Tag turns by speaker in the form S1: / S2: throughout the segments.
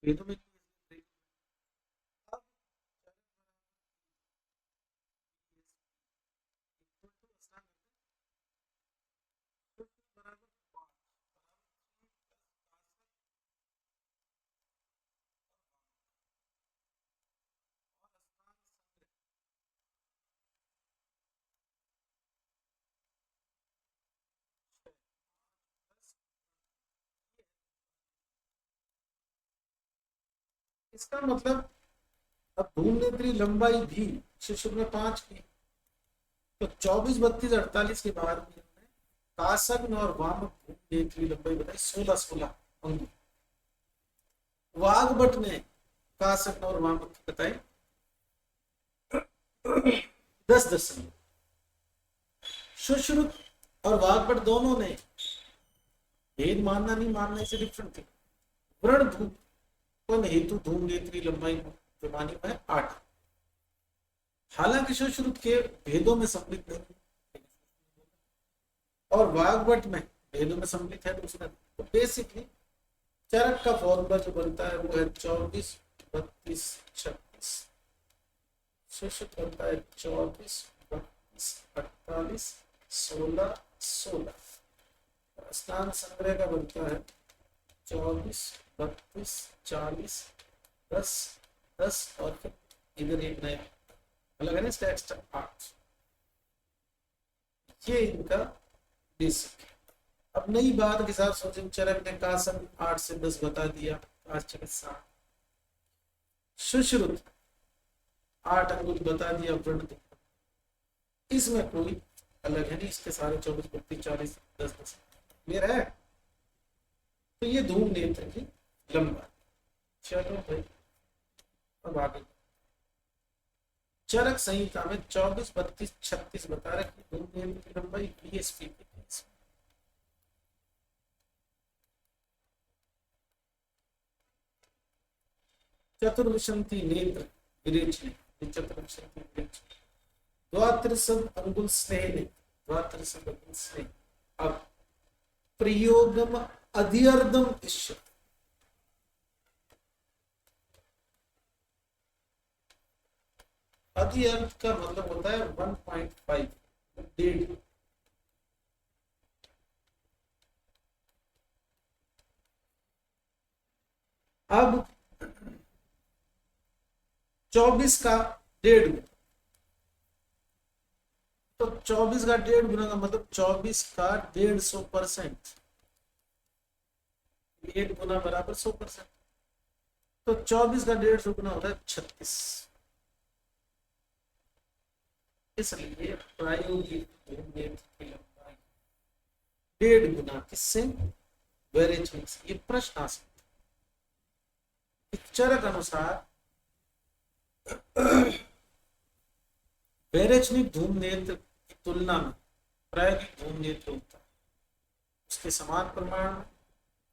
S1: वेदों में अब बराबर इसका मतलब अब धूमनेत्री लंबाई भी शिशु में 5 की, तो 24, 32, 48 के बाद में हमने कासग्न और वामक धूमनेत्री लंबाई बताई 16, 16 अंगुल। वाग्भट ने कासग्न और वामक की बताई 10, 10 अंगुल। सुश्रुत और वाग्भट दोनों ने भेद मानना नहीं मानने से डिफरेंट थे। व्रण धूम हेतु धूमनेत्री लंबाई जो मानी है 8। हालांकि सुश्रुत के भेदों में सम्मिलित नहीं और वाग्भट में भेदों में सम्मिलित है दूसरा। तो बेसिकली चरक का फॉर्मूला जो बनता है वो है 24, 32, 36। सुश्रुत बनता है 24, 32, 48, 16, 16। स्नान संग्रह का बनता है 24, 32, 40, 10, 10 और फिर इधर एक नया अलग है ना इसका एक्स्ट्रा 8। ये इनका बेसिक है। अब नई बात के साथ सोचें, चरक ने कासन 8 से 10 बता दिया, 7। सुश्रुत 8 अंगुल बता दिया व्रण। इसमें कोई अलग है नहीं, इसके सारे 24, 32, 40, 10, 10 क्लियर है। तो ये धूम नेत्र की लंबाई। चलो भाई अब आगे चरक संहिता में 24, 32, 36 बता रखी धूम नेत्र की लंबाई बीएसपी की। चतुर्विशंति नेत्र विरेचनी, चतुर्विशंति विरेचनी। द्वात्रिशद अंगुल स्नेह ने, द्वात्रिशद अंगुल स्नेह। अब प्रयोगम अधिअर्धम इष्य, अधिअर्ध का मतलब होता है 1.5, 1.5। अब 24 का 1.5 तो 24 का 1.5 का मतलब 24 का 150%। 1 गुना बराबर 100%। तो 24 का 150 गुना होता है 36। इसलिए प्रायोगिक की लंबाई 1.5 गुना किससे, वेरेचनिक से। ये प्रश्न आ सकता है। चरक अनुसार वेरेचनिक धूम नेत्र की तुलना में प्रायोगिक धूम नेत्र होता है उसके समान प्रमाण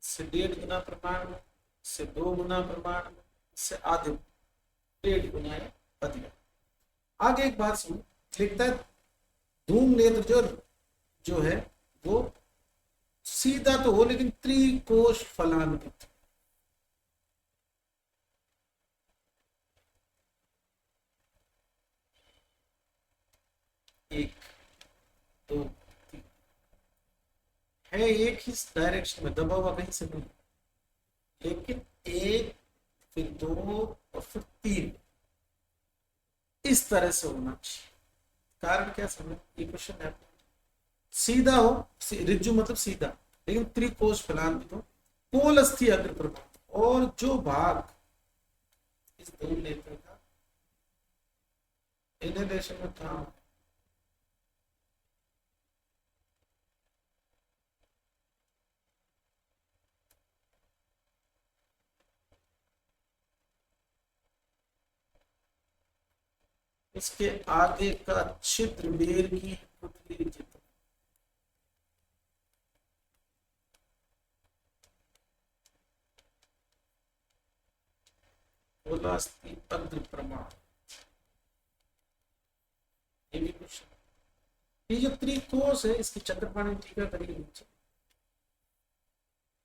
S1: से 1.5 गुना प्रमाण से 2 गुना प्रमाण से आधे 1.5 गुना अधिक। आगे एक बात सुनो, लिखता है धूम नेत्र जो है वो सीधा तो हो लेकिन त्रिकोश फलान्वित। एक, दो, तीन है, एक ही डायरेक्शन में दबा हुआ कहीं से नहीं, लेकिन एक फिर 2 और फिर 3 इस तरह से होना चाहिए। कारण क्या समझ, ये क्वेश्चन है। सीधा हो, रिज्जु मतलब सीधा, लेकिन त्रिकोश फलान्वित हो, कोल अस्थि अग्र प्रभाव, और जो भाग इस धूम नेत्र का इनहेलेशन में था इसके आगे का छिद्र बेर की पुतली चित्र। कोलास्थि अग्र प्रमाण, ये भी क्वेश्चन। ये जो त्रिकोश है इसकी चक्रपाणी टीका करिए नीचे।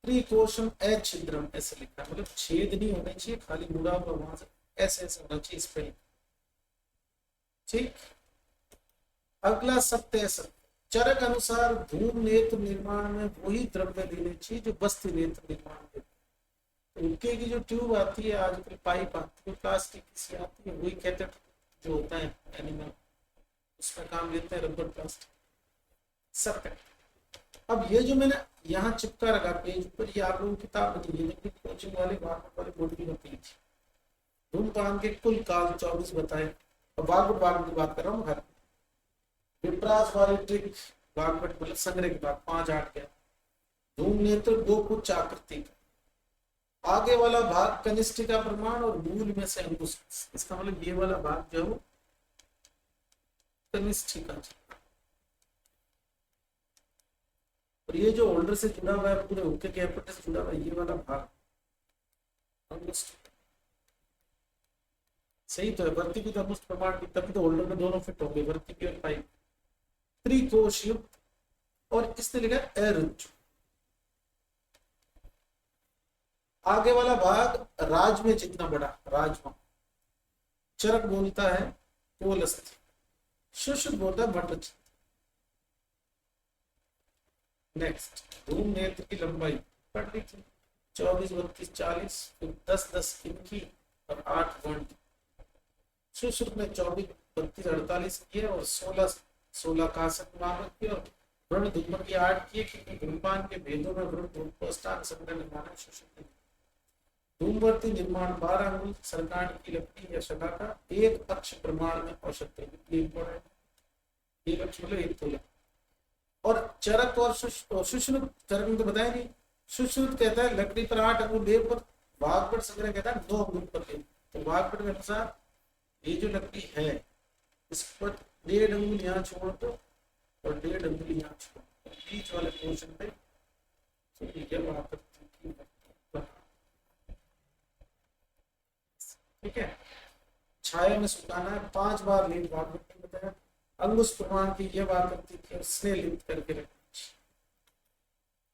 S1: त्रिकोशम अछिद्रम ऐसे लिखा है, मतलब छेद नहीं होने चाहिए, खाली मुड़ा हुआ वहां से ऐसे ऐसे होना चाहिए स्पेलिंग। ठीक। अगला सत्य सत्य, चरक अनुसार धूम नेत्र निर्माण में वही द्रव्य लेने चाहिए जो बस्ती नेत्र निर्माण में। उनके की जो ट्यूब आती है आजकल, पाइप आती है प्लास्टिक की सी आती है, वही कैथेटर जो होता है एनिमल, उसमें काम लेते हैं, रबर प्लास्टिक। सत्य। अब ये जो मैंने यहाँ चिपका रखा पेज पर, ये आप लोगों की किताब बनी है, जबकि कोचिंग वाले वाले बोर्ड की होती थी। धूमपान के कुल काल 24 बताए, और बागवट की बात कर रहा हूँ घर। विपरास वाली ट्रिक बागवट मतलब संग्रह के बाद 5-8 गया। धूम नेत्र दो कुछ आकृति का, आगे वाला भाग कनिष्ठ का प्रमाण और मूल में से अंगुष्ठ, इसका मतलब ये वाला भाग जो है कनिष्ठ का, और ये जो होल्डर से जुड़ा हुआ है, पूरे हुक्के के एपेट से जुड़ा हुआ है, ये वाला भाग अंगुष्ठ। सही तो है, वर्ती की अंगुष्ठ प्रमाण की, तभी तो होल्डर में दोनों फिट होंगे, वर्ती की और पाइप। त्रिकोश युक्त, और इसने लिखा अरुच। आगे वाला भाग राज में जितना बड़ा, राजमा। चरक बोलता है कोलस्थ, शुष्क बोलता है भट्ट। नेक्स्ट, धूम नेत्र की लंबाई पढ़ ली थी, 24, 32, 40, फिर 10-10 इनकी और 8 वर्ण। सुश्रुत में 24, 32, 48 किए और 16 कासक नामक किए, और वर्ण धूमर की 8 किए, क्योंकि धूमपान के भेदों में वर्ण धूम को स्थान संग्रह निर्माण सुश्रुत। धूमवर्ती निर्माण 12 अंगुल सरकार की लकड़ी या शला का एक अक्ष प्रमाण में औषध, एक अक्ष मतलब 1 तोला। और चरक और सुश्रुत, चरक में तो बताया नहीं, सुश्रुत कहता है लकड़ी पर 8 अंगुल ले पर, वागपट संग्रह कहता है 9 अंगुल पर ले। तो वागपट के अनुसार ये जो लकड़ी है इस पर 1.5 अंगुल यहाँ छोड़ दो और 1.5 अंगुल यहाँ छोड़ दो, बीच वाले पोर्शन पे ठीक है। छाया में सुखाना है, 5 बार लीड वागपट ने बताया। अंगुश प्रमाण की यह बात करती थी, स्नेह लिप्त करके रखनी।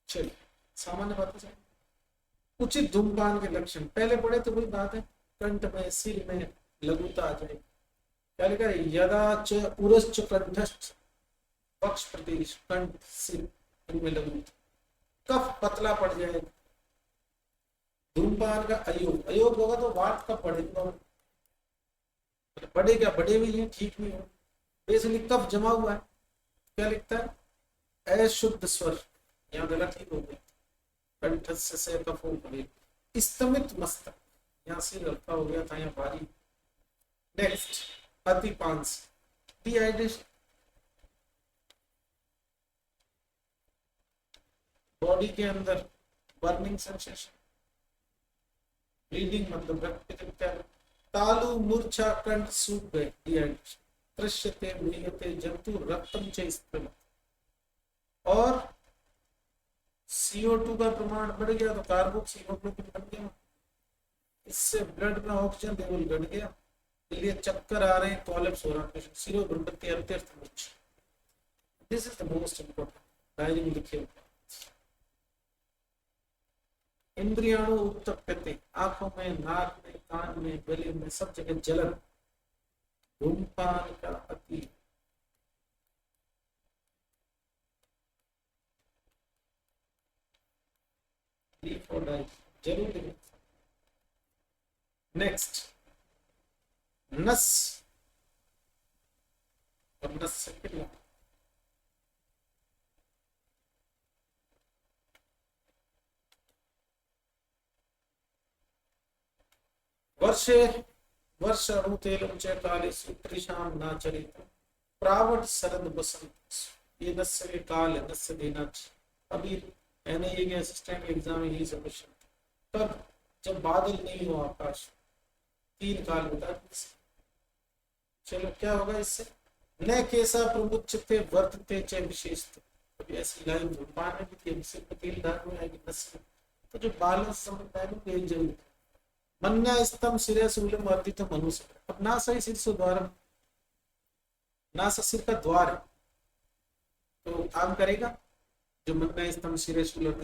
S1: चलिए सामान्य बातें चाहिए। उचित धूमपान के लक्षण पहले पढ़े तो वही बात है, कंठ में सिर में लघुता आ जाए। क्या लिखा है, यदा च उरश्च कंठस्थ पक्ष प्रदेश कंठ सिर इनमें लघुता, कफ पतला पड़ जाए। धूमपान का अयोग, अयोग होगा तो बात कब पड़ेगा, बढ़े क्या बढ़े भी नहीं, ठीक नहीं हो, बेसिकली कफ जमा हुआ है। क्या लिखता है, अशुद्ध स्वर, यहाँ गलत ही हो गया, कंठ से कफ हो गए। स्तमित मस्तक, यहाँ सिर हल्का हो गया था, यहाँ भारी। नेक्स्ट, अतिपांस, डिहाइड्रेशन, बॉडी के अंदर बर्निंग सेंसेशन, ब्लीडिंग मतलब रक्त, तालु मूर्छा कंठ सूख गए, डिहाइड्रेशन। दृश्यते म्रियते जंतु रक्तम च स्थिरम, और CO2 का प्रमाण बढ़ गया तो कार्बोक्सी हीमोग्लोबिन बन गया, इससे ब्लड में ऑक्सीजन लेवल घट गया, इसलिए चक्कर आ रहे हैं, कोलैप्स हो रहा है, सिरो भ्रुमति अत्यर्थ मूर्छा। This is the most important, diary में लिखे हुए। इंद्रियाणु उत्तप्यते, आंखों में, नाक में, कान में, गले में, सब जगह जलन। धूमपान का अति जरूर। नेक्स्ट, नस और नस से पिला, वर्षे वर्ष अणुतेलम च काले सूत्रिशाम नाचरित प्रावट शरद बसंत, ये नस्य के काल है, नस्य देना। अभी NIA के असिस्टेंट एग्जाम में यही समस्या, तब जब बादल नहीं हो आकाश, 3 काल बता। चलो क्या होगा इससे, न कैसा प्रमुचते वर्तते च विशेष, अभी ऐसी लाइन धूमपान में भी थी, अभी सिर्फ तेल धार में आएगी नस्य, तो जो बाल संबंध है वो जरूर। मन्या स्तंभ सिरे सूलम वर्धित मनुष्य, अब नासा सिर से द्वार, नासा सिर का द्वार है तो काम करेगा, जो मन्या स्तंभ सिरे सूलम।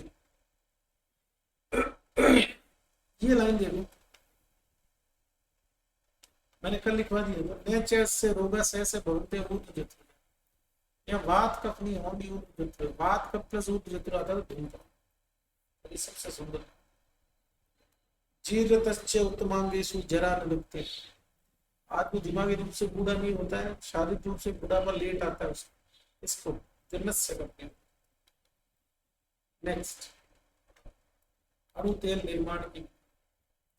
S1: ये लाइन देखो, मैंने कल लिखवा दिया, नेचर से रोगा से भवते ऊर्ध्व जत्र, या वात कपनी होनी ऊर्ध्व जत्र, वात कप प्लस ऊर्ध्व जत्र आता है धूमता, ये सबसे सुंदर। जीर्णतश्च उत्तमांगेषु जरा न लगते, आदमी दिमागी रूप से बूढ़ा नहीं होता है, शारीरिक रूप से बुढ़ापा लेट आता है उसको, इसको जन्नत से करते हैं। नेक्स्ट, अणु तेल निर्माण की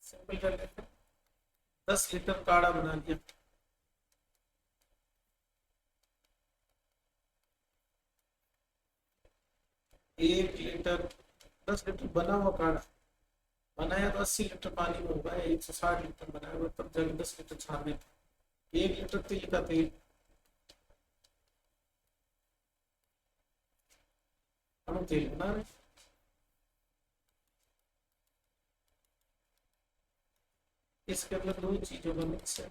S1: सिंपल कर लेते हैं। 10 लीटर काढ़ा बना लिया, एक लीटर 10 लीटर बना हुआ काढ़ा बनाया तो 80 लीटर पानी में होगा, 160 लीटर बनाया हुआ, तब जाके 10 लीटर छानने थे। 1 लीटर तिल का तेल, अणु तेल बना रहे, इसके अंदर 2 चीजों का मिक्स है,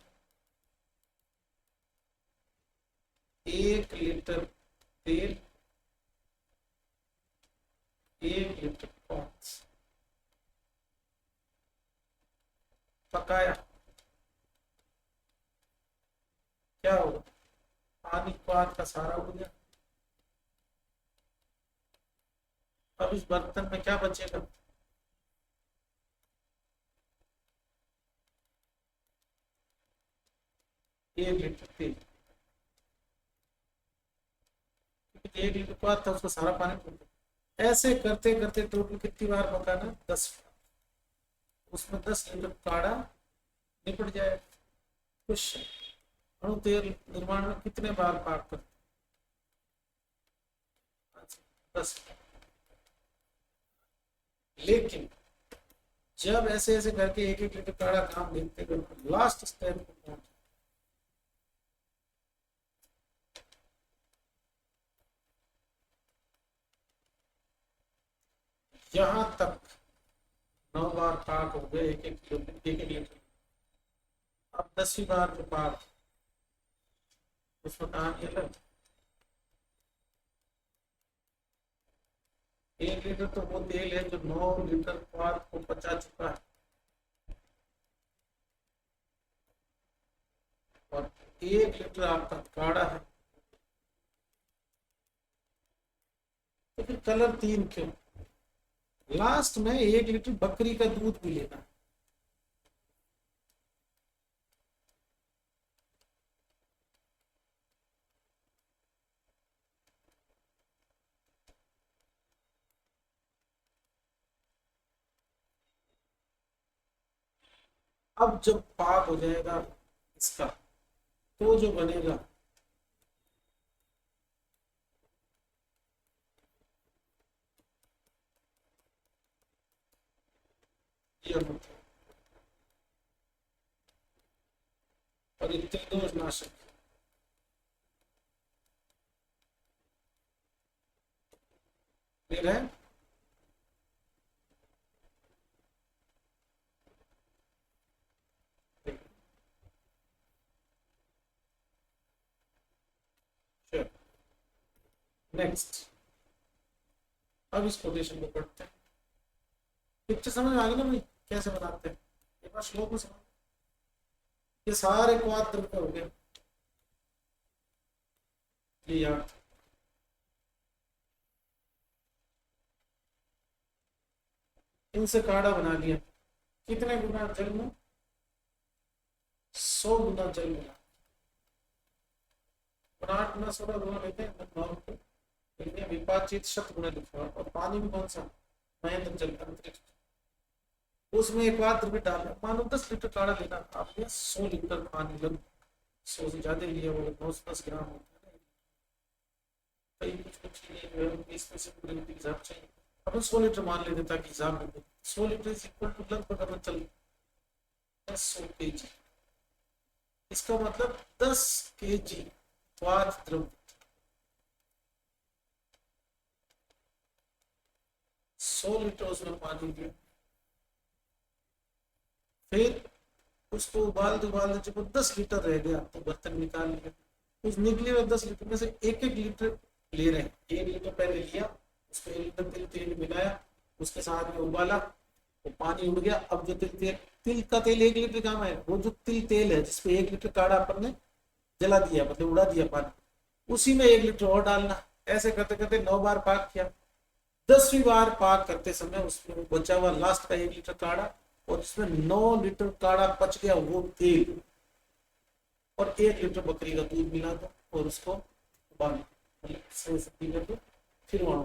S1: 1 लीटर तेल, 1 लीटर पानी, पकाया, क्या होगा, पानी पात का सारा उड़ गया। अब इस बर्तन में क्या बचेगा, एक लीटर तेल, 1 लीटर पात था, उसका सारा पानी उड़ गया। ऐसे करते करते टोटल कितनी बार पकाना, 10 बार, उसमें 10 लीटर काढ़ा निपट जाए। क्वेश्चन, अणु तेल निर्माण में कितने बार पाक कर, 10। लेकिन जब ऐसे ऐसे करके 1-1 लीटर काढ़ा काम देखते करते लास्ट स्टेप को पहुंच, यहां तक 9 बार पाक हो गए, 1-1 लीटर। अब 10वीं बार के पाक, उसमें कहानी अलग। 1 लीटर तो वो तेल है जो 9 लीटर पाक को पचा चुका है, और 1 लीटर आपका काढ़ा है, तो फिर कलर 3 क्यों। लास्ट में 1 लीटर बकरी का दूध भी लेना, अब जब पाक हो जाएगा इसका, तो जो बनेगा ये होता है, और ये त्रिदोष नाशक है। नेक्स्ट, अब इस कोटेशन को पढ़ते हैं। पिक्चर समझ में आ गई ना भाई, कैसे बनाते हैं, एक बार श्लोक में समझ। ये सारे क्वाद द्रव्य हो गए, ये याद, इनसे काढ़ा बना लिया, कितने गुना जल में, 100 गुना जल मिला, 8 गुना 16 गुना लेते हैं, विपाचित शत गुना लिखा, और पानी में कौन सा, महेंद्र जल अंतरिक्ष, उसमें एक बार द्रव्य डालना, मानो 10 लीटर काढ़ा लेना, आपने 100 लीटर पानी लग, 100 से ज्यादा लिया, वो 9-10 ग्राम होता है, कई कुछ इसमें से पूरे हिसाब चाहिए, अपन 100 लीटर मान लेते ताकि हिसाब में 100 लीटर इज इक्वल टू लगभग अपन चल 100 kg, इसका मतलब 10 kg वात द्रव्य, 100 लीटर उसमें पानी दिया, फिर उसको उबाल दे, जब 10 लीटर रह गया तो बर्तन निकाल लिया, उस निकले हुए 10 लीटर में से 1-1 लीटर ले रहे हैं। 1 लीटर पहले लिया, उसको 1 लीटर तेल मिलाया, उसके साथ में उबाला, तो पानी उड़ गया। अब जो तिल तेल, तिल का तेल 1 लीटर काम है, वो जो तिल तेल है जिसपे 1 लीटर काढ़ा अपन ने जला दिया, मतलब उड़ा दिया पानी, उसी में 1 लीटर और डालना। ऐसे करते करते 9 बार पाक किया। 10वीं बार पाक करते समय उसमें बचा हुआ लास्ट का 1 लीटर काढ़ा, और उसमें 9 लीटर काढ़ा पच गया वो तेल, और 1 लीटर बकरी का दूध मिला दो और उसको उबाल, मतलब सब्जी कर दो। फिर वहां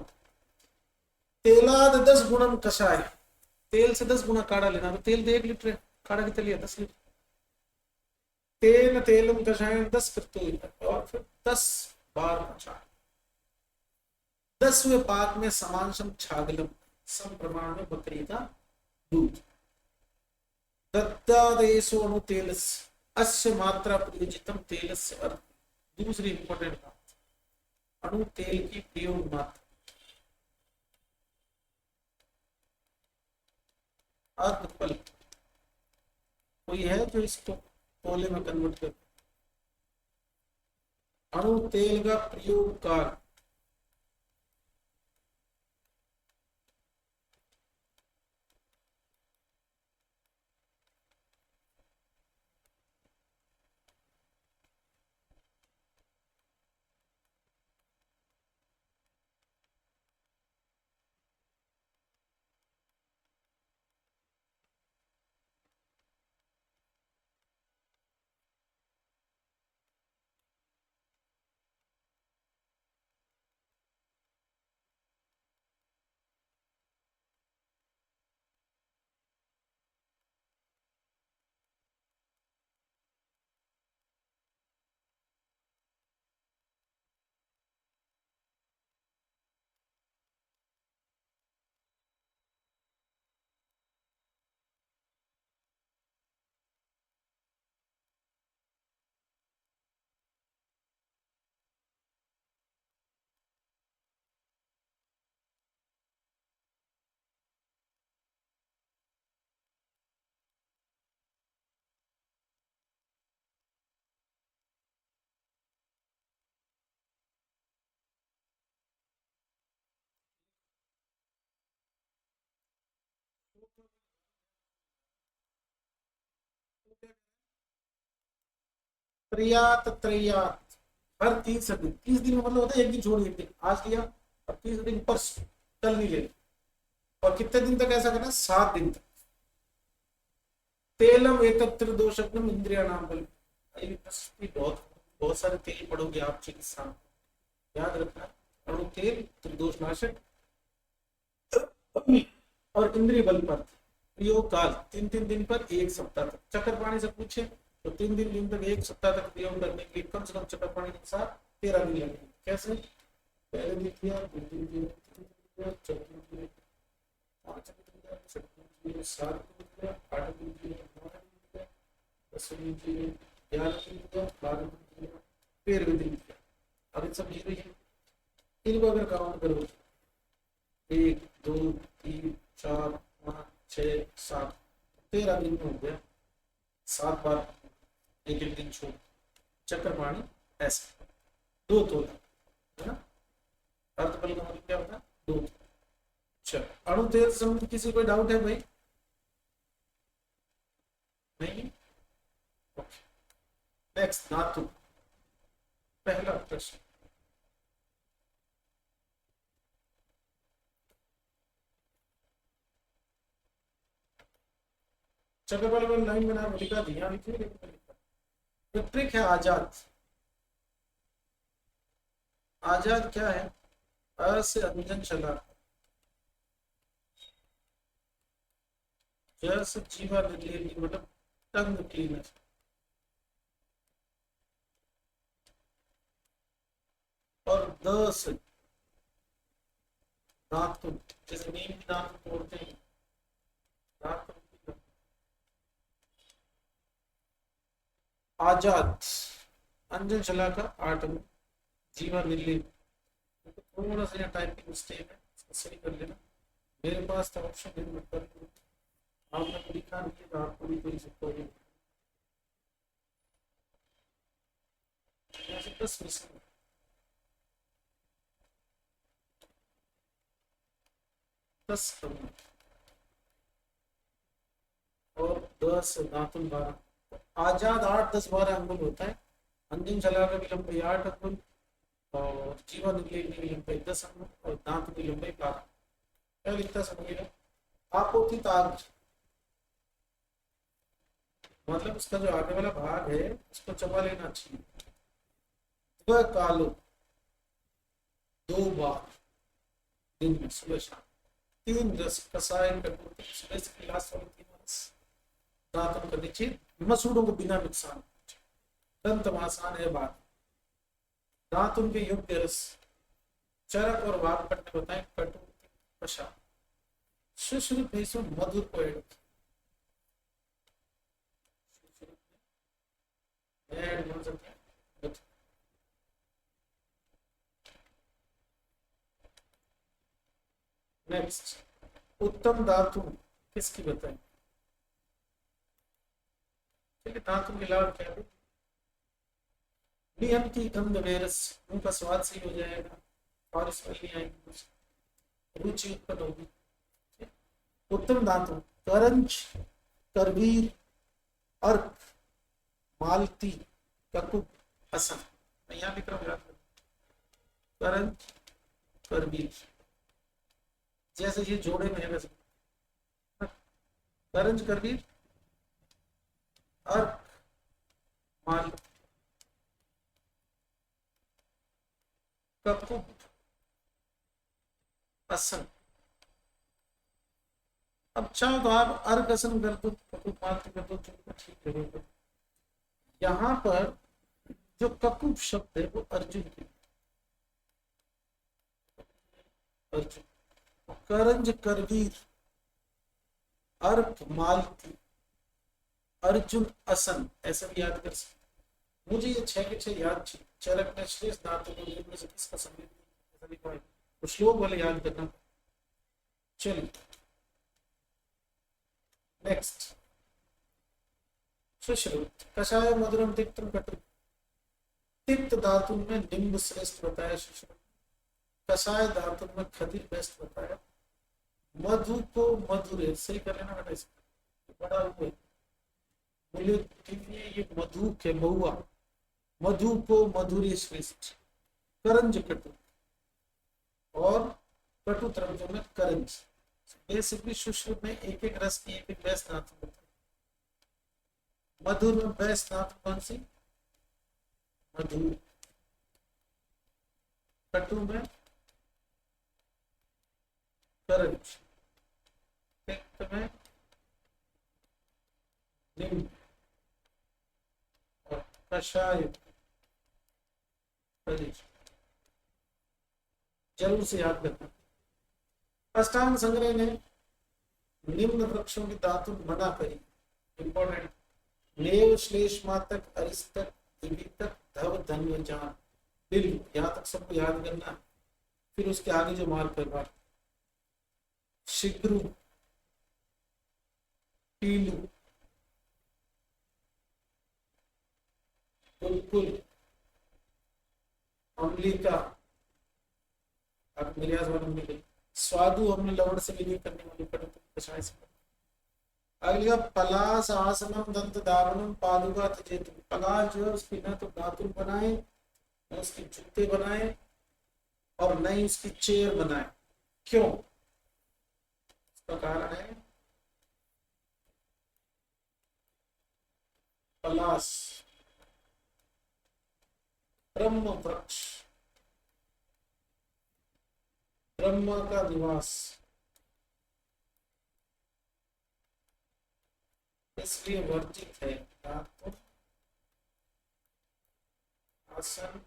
S1: तेलाद 10 गुणम कषाय, तेल से 10 गुना काढ़ा लेना। तो तेल तो 1 लीटर है, काढ़ा कितना लिया? 10 लीटर। तेल तेलम कषायम 10 करते, और फिर 10 बार कषाय। 10वें पाक में समान सम छागलम, सम प्रमाण में बकरी का दूध। दत्तादेशो अणु तेलस्य अस्य मात्रा प्रयोजितम तेलस्य अर्थ। दूसरी इंपॉर्टेंट बात, अणु तेल की प्रयोग मात्रा। अर्धपल, कोई है जो इसको तोले में कन्वर्ट कर? अणु तेल का प्रयोग काल। त्रयात त्रयात, हर 30 दिन, 30 दिन मतलब होता है एक दिन छोड़ एक दिन, आज लिया और 30 दिन परसों, कल नहीं ले। और कितने दिन तक ऐसा करना? 7 दिन तक। तेलम एतत् त्रिदोषज्ञम इंद्रिया नाम बल। बहुत बहुत सारे तेल पढ़ोगे आप चिकित्सा में, याद रखना। अणु तेल त्रिदोष नाशक और इंद्रिय बल पर प्रयोग काल 3-3 दिन पर 1 सप्ताह तक। चक्कर से पूछे तो 3 दिन तक 1 सप्ताह तक प्रयोग करने के लिए कम से कम चक्कर के साथ 13 दिन लगेंगे। कैसे? पहले दिन किया, 2 दिन किया, 3 दिन किया, 4 दिन किया, 5 दिन किया, 6 दिन किया, 7 दिन किया, 8 दिन किया, 9 दिन किया, 10 दिन किया, 11 दिन किया, 12 दिन किया, 13 दिन किया। अब इन सब चीजें इनको अगर काउंट करो, 1 2 3 4 5 6 7, 13 दिन में हो गया। 7 बार एक एक दिन छोड़, चक्कर पानी ऐसे 2 तोला, है ना? अर्धपल का मतलब क्या होता है? 2 तोला। चलो, अणु तेल से संबंधित किसी कोई डाउट है भाई? नहीं? नेक्स्ट, धातु। पहला प्रश्न, चक्रवाल में लाइन बना लिखा, ध्यान लिखिए। ट्रिक है आजाद। आजाद क्या है? अ से अंजन चला, जस जीवा निर्लेपी, मतलब टंग क्लीनर। और द से नाखून, जैसे नीम की नाखून तोड़ते हैं, नाखून। आजाद, अंजन चला का आटम, जीवा निर्लेप। थोड़ा सा टाइपिंग मिस्टेक है, इसको सही कर लेना। मेरे पास था ऑप्शन, आपने लिखा नहीं तो आपको भी कोई सकता है। 10 करोड़। 10 दातुन 12, तो आजाद 8 10 12 अंगुल होता है। अंतिम शलाका की लंबाई 8 अंगुल और जीवा निकलने की लंबाई 10 अंगुल और दांत की लंबाई 12। क्या लिखता समझिएगा, आपोती ताग मतलब उसका जो आगे वाला भाग है उसको चबा लेना चाहिए। वह कालो 2 बार दिन में सुबह शाम, 3 रस कसाय कटोती सुबह से गिलास वाले 3 रस दांतों का नीचे मसूड़ों को बिना नुकसान, दंत आसान है बात, दांत उनके योग्य रस चरक और वाक पटने बताए कटु कषा सुश्रुत में मधुर को ऐड बोल सकते हैं। नेक्स्ट उत्तम धातु किसकी बताएं, ठीक है, धातु के लाभ क्या है, नियम की गंध वेरस, मुंह का स्वाद सही हो जाएगा और स्मेल नहीं आएगी, रुचि उत्पन्न होगी। उत्तम धातु करंज करवीर अर्क मालती ककुप असम, मैं यहाँ लिख रहा हूँ, करंज करवीर जैसे ये जोड़े में है वैसे, करंज करवीर अर्क माल ककुप असन। अब चाहो तो आप अर्क असन कर दो, ककुप माल कर दो, ठीक है। यहाँ पर जो ककुप शब्द है वो अर्जुन की, अर्जुन, करंज करवीर अर्क मालती अर्जुन असन, ऐसा भी याद कर सकते। मुझे ये 6 के 6 याद थी, चरक में श्रेष्ठ धातु को में से किसका संबंध ऐसा लिखा है, तो श्लोक वाले याद करना। चलिए नेक्स्ट, सुश्रुत कषाय मधुरम तिक्तम कटु, तिक्त धातु में निम्ब श्रेष्ठ बताया सुश्रुत, कषाय धातु में खदिर बेस्ट बताया, मधु को मधुर सही कर लेना बेटा, इसका बड़ा हुआ बोले ये मधु के महुआ, मधु को मधुरी श्रेष्ठ, करंज कटु और कटु द्रव्यों में करंज, बेसिकली सुश्रुत में एक एक रस की एक एक बेस्ट धातु होता है। मधुर में बेस्ट धातु कौन सी, मधु, कटु में करंज, तिक्त में निम्ब और कषाय खनिज, जरूर से याद रखना। अष्टांग संग्रह ने निम्न वृक्षों की धातु मना करी, इंपॉर्टेंट, नेव श्लेष्मातक अरिस्तक दिवितक धव धन्य जान बिल, यहाँ तक सबको याद करना। फिर उसके आगे जो मार कर बात, शिग्रु पीलू बुलबुल अम्लिका, अब निर्यास वाला मिले स्वादु, हमने लवण से विलीन करने वाली कषाय से। अगला पलास आसनम दंत धारणम पादुका तजेतु, पलास जो है उसकी न तो दातुन बनाए न उसके जूते बनाए और न ही उसकी चेयर बनाए, क्यों, इसका कारण है पलास ब्रह्म वृक्ष, ब्रह्मा का निवास, इसलिए वर्जित है धातु आसन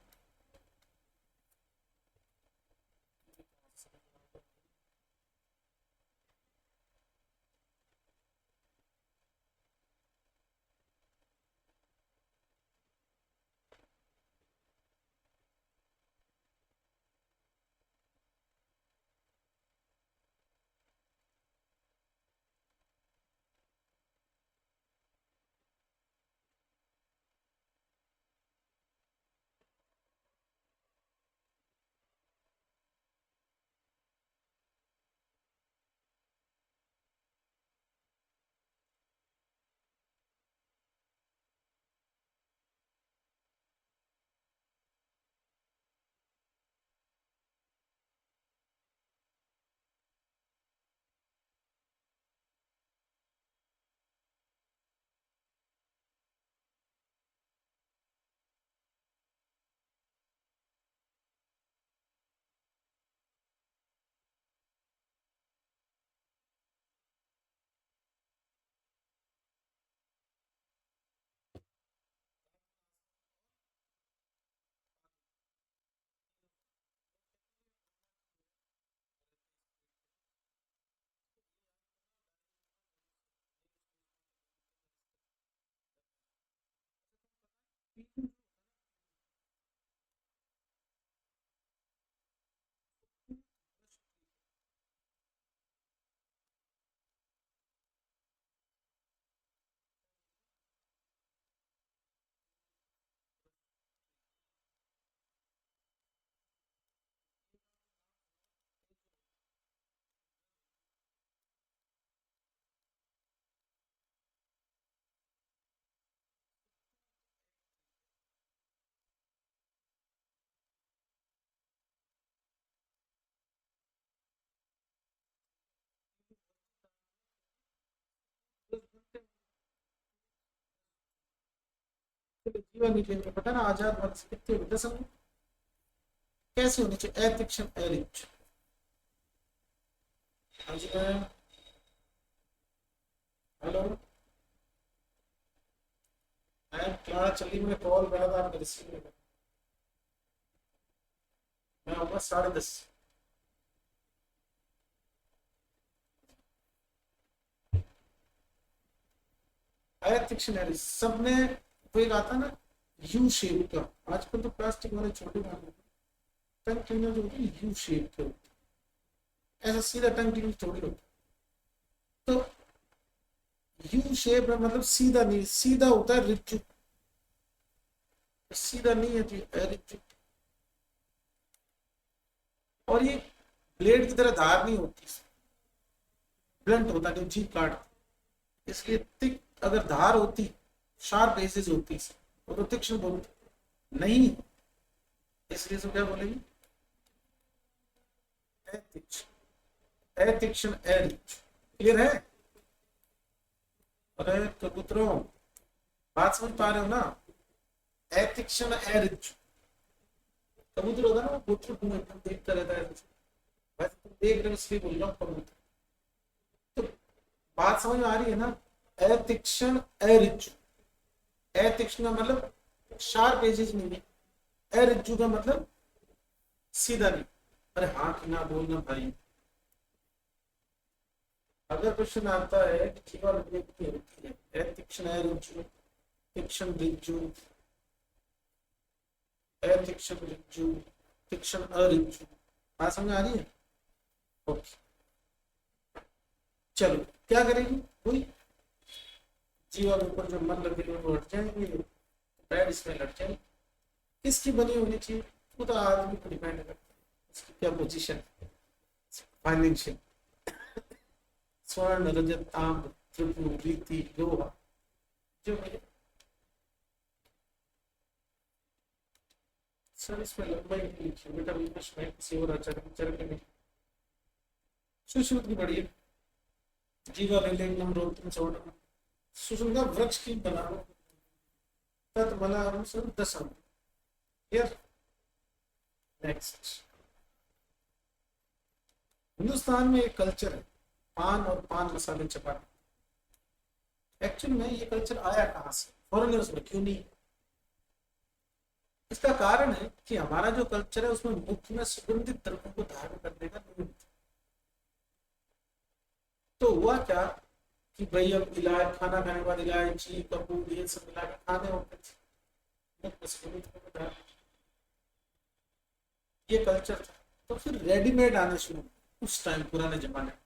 S1: जीवन नीति में पता ना, आजाद वर्ग से कितने होते समूह, कैसे होनी चाहिए, एथिक्शन एरिच। हाँ जी मैम, हेलो मैम, क्लास चली, मैं कॉल करा था आपने रिसीव नहीं किया। मैं आऊंगा 10:30। एथिक्शन एरिच सबने, तो एक आता ना यू शेप का, आजकल तो प्लास्टिक वाले छोटे वाले टंग क्लीनर जो होते हैं यू शेप के होते हैं, ऐसा सीधा टंग क्लीनर थोड़ी होता है। तो यू शेप में मतलब सीधा नहीं, सीधा होता है रिज्जू, सीधा नहीं है जी रिज्जू। और ये ब्लेड की तरह धार नहीं होती, ब्लंट होता नहीं, जीप काट, इसलिए तिक अगर धार होती, शार्प एजेस होती, वो तो तीक्ष्ण बोलते नहीं, इसलिए तो क्या बोलेंगे, एथिक्शन एरिच। क्लियर है? अरे कबूतरों, बात समझ पा रहे हो ना? एथिक्शन एरिच, कबूतर होता है ना, कबूतर तुम एकदम देखता रहता है, वैसे तुम देख रहे हो इसलिए बोल रहा हूँ कबूतर। तो बात समझ में आ रही है ना? एथिक्शन एरिच, एथिक्शन का मतलब शार्प एजेस नहीं है, एरिच का मतलब सीधा नहीं। अरे हाँ कि ना बोलना भाई, अगर क्वेश्चन आता है कि जीवा विवेक की होती है, एथिक्शन एरिच, फिक्शन रिज्जू, एथिक्शन रिज्जू, फिक्शन अरिज्जू, बात समझ आ रही है? ओके, चलो क्या करेंगे, कोई जीवा के ऊपर जो मन लगे वो हट जाएंगे, बैड स्मेल हट जाएंगे। किसकी बनी होनी चाहिए, वो तो आदमी को डिपेंड करता है, उसकी क्या पोजीशन, फाइनेंशियल, स्वर्ण रजत ताम्र त्रिपुर रीति लोहा, जो मेरे सर इसमें लंबाई नहीं लिखी बेटा, विमर्श में किसी और आचार्य चरण में सुश्रुत की बढ़िया, जीवा ले लेंगे रोहित चौड़ सुश्रुत का वृक्ष की बना लो, तत् मला अनुसर दशम। क्लियर? नेक्स्ट, हिंदुस्तान में एक कल्चर है, पान और पान मसाले चबाना। एक्चुअली में ये कल्चर आया कहाँ से, फॉरेनर्स में क्यों नहीं? इसका कारण है कि हमारा जो कल्चर है उसमें मुख्य में सुगंधित द्रव्यों को धारण करने का नियम था। तो हुआ क्या कि भाई अब इलायची, खाना खाने के बाद इलायची कपूर ये सब मिला के खाने होते थे, मुख्य में सुगंधित द्रव्यों को धारण, ये कल्चर था। तो फिर रेडीमेड आने शुरू उस टाइम पुराने जमाने में,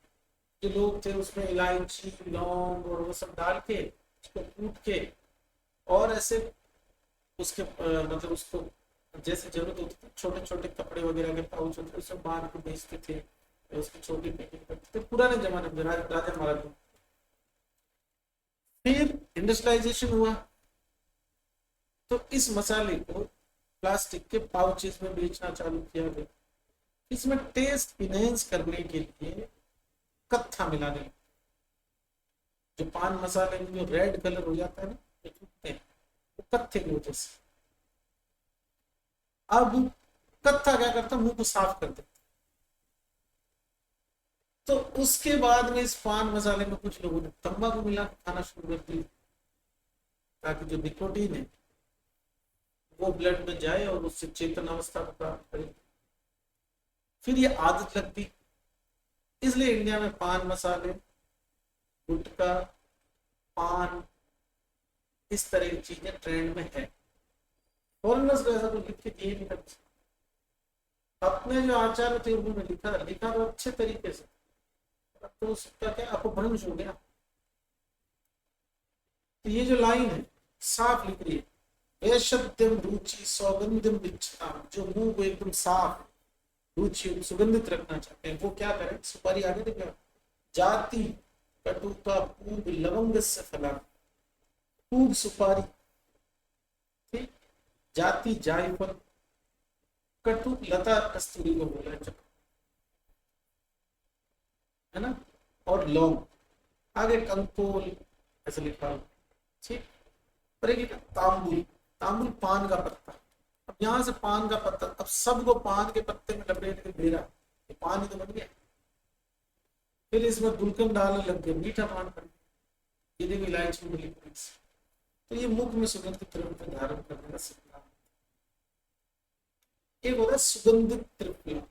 S1: जो लोग थे उसमें इलायची लौंग और वो सब डाल के उसको कूट के, और ऐसे उसके मतलब उसको जैसे जरूरत होती थी, छोटे छोटे कपड़े वगैरह के पाउच होते थे, उसमें बांध के बेचते थे, उसकी छोटी पैकिंग करते थे पुराने जमाने में, राजा महाराजा। फिर इंडस्ट्रियलाइजेशन हुआ, तो इस मसाले को प्लास्टिक के पाउचेस में बेचना चालू किया गया। इसमें टेस्ट इनहेंस करने के लिए कत्था मिलाने, जो पान मसाले में जो रेड कलर हो जाता है ना, वो कत्थे की वजह से। अब कत्था क्या करता, मुंह को साफ कर देता। तो उसके बाद में इस पान मसाले में कुछ लोगों ने तंबाकू मिला खाना शुरू कर दिया, ताकि जो निकोटीन है वो ब्लड में जाए और उससे चेतन अवस्था को प्राप्त करे। फिर ये आदत लगती, इसलिए इंडिया में पान मसाले, गुटखा, पान, इस तरह की चीजें ट्रेंड में है। फॉरेनर्स को ऐसा कुछ लिख के दिए नहीं करते, अपने जो आचार्य थे उन्होंने लिखा, लिखा तो अच्छे तरीके से, तो उसका क्या अपभ्रंश हो गया। तो ये जो लाइन है साफ लिख रही है, वैशद्यम रुचि सौगंधिम इच्छता, जो मुंह को एकदम साफ रुचि सुगंधित रखना चाहते हैं वो क्या करें, सुपारी आगे देखा, जाति कटुका पूब लवंग से फला, पूब सुपारी, ठीक, जाति जायफल, कटु लता कस्तूरी को बोला है ना, और लौंग, आगे कंकोल ऐसे लिखा, ठीक, और एक तांबुल, तांबुल पान का पत्ता। अब यहाँ से पान का पत्ता, अब सबको पान के पत्ते में लपेट के दे रहा, ये पान ही तो बन गया। फिर इसमें गुलकंद डालने लग गए, मीठा पान बन गया। ये देखो इलायची मिली, तो ये मुख में सुगंधित द्रव्य धारण करने का सिद्धांत। एक होता है सुगंधित त्रिफला,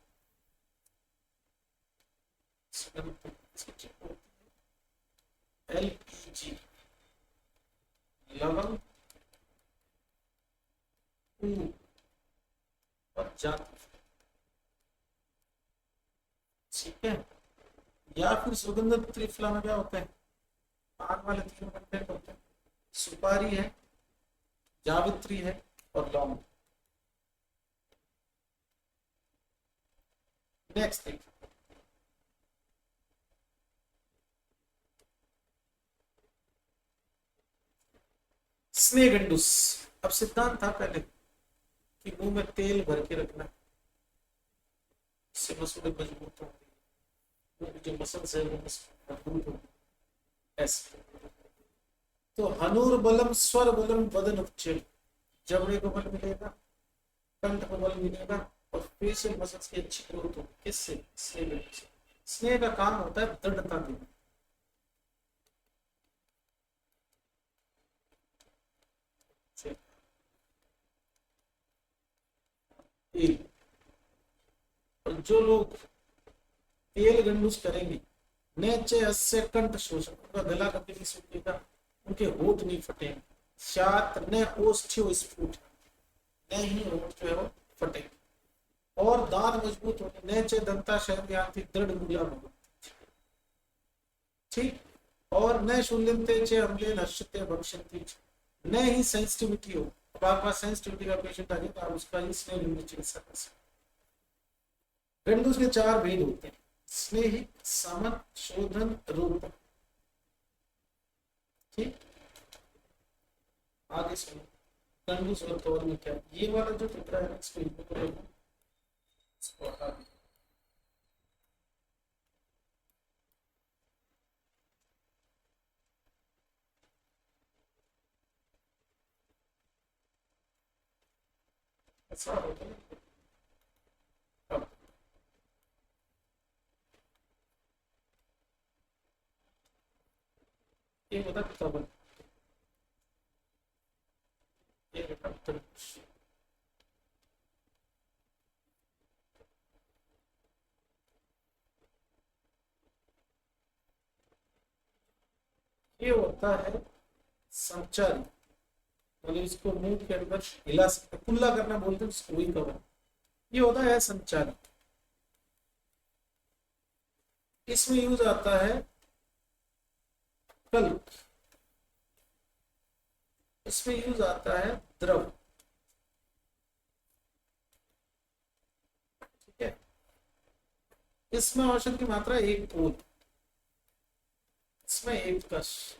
S1: LPG, लवंग और जाति, ठीक है। या फिर सुगंधित त्रिफला में क्या होता है, पान वाले तीन कंटेंट होते हैं, सुपारी है, जावित्री है और लौंग। नेक्स्ट थिंग, स्नेहगंडूस। अब सिद्धांत था पहले कि मुंह में तेल भर के रखना, इससे मसूड़े मजबूत होंगे, जो मसल्स है वो मजबूत होंगे, ऐसे। तो हनूर बलम स्वर बलम वदन उपचय, जबड़े को बल मिलेगा, कंठ को बल मिलेगा और फेशियल मसल्स की अच्छी ग्रोथ होगी। किससे? स्नेह से। स्नेह का काम होता है दृढ़ता देना। और जो लोग तेल गंडूस करेंगे, नेचे अस्य कंठ शोषण, उनका गला कभी नहीं सूखेगा, उनके होठ नहीं फटेंगे, शात न ओष्ठ्यो स्फुट, न ही होठ जो है वो फटेंगे, और दांत मजबूत होंगे, न चे दंता शयनयान्ति दृढ़ मूला भवन्ति, ठीक। और न शून्यन्ते चे अम्ले नश्यते भविष्यन्ति, न ही सेंसिटिविटी हो। अब आपके पास सेंसिटिविटी का पेशेंट आ गया तो आप उसका ही स्नेह गंडूस चिकित्सा कर सकते। गंडूस के 4 भेद होते हैं, स्नेही, समन, शोधन, रोपण, ठीक। आगे सुनो, गंडूस और तौर में क्या, ये वाला जो टुकड़ा है इसको हटा दो। ऐसा होता है। अब ये बता किताब, ये बता, ये होता है संचारी, मतलब इसको मुंह के अंदर हिला सकते, कुल्ला करना बोलते हैं उसको, वही कवर। ये होता है संचारी, इसमें यूज आता है कल्प, इसमें यूज आता है द्रव, ठीक है। इसमें औषध की मात्रा 1 पोल, इसमें 1 कश।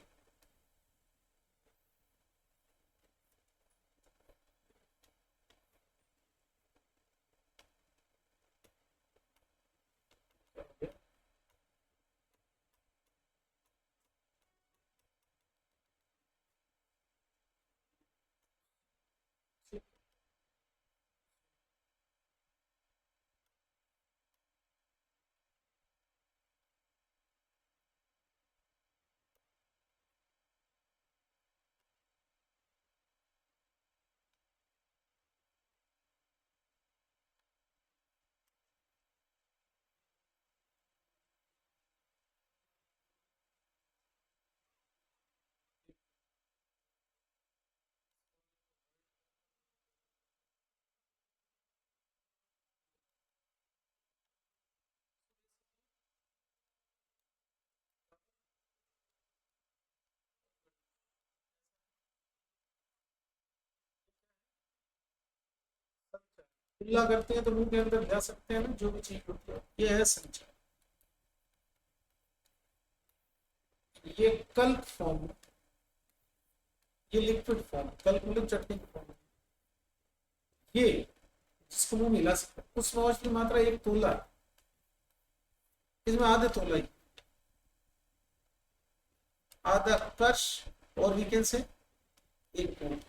S1: कुल्ला करते हैं तो मुंह के अंदर जा सकते हैं ना, जो भी चीज होती है, ये है संचार। ये कल्प फॉर्म, ये लिक्विड फॉर्म, कल्प मतलब चटनी फॉर्म, ये जिसको मुंह मिला सकता है। उस मौज की मात्रा 1 तोला, इसमें आधे तोला ही, आधा कश, और वी कैन से 1 पोल।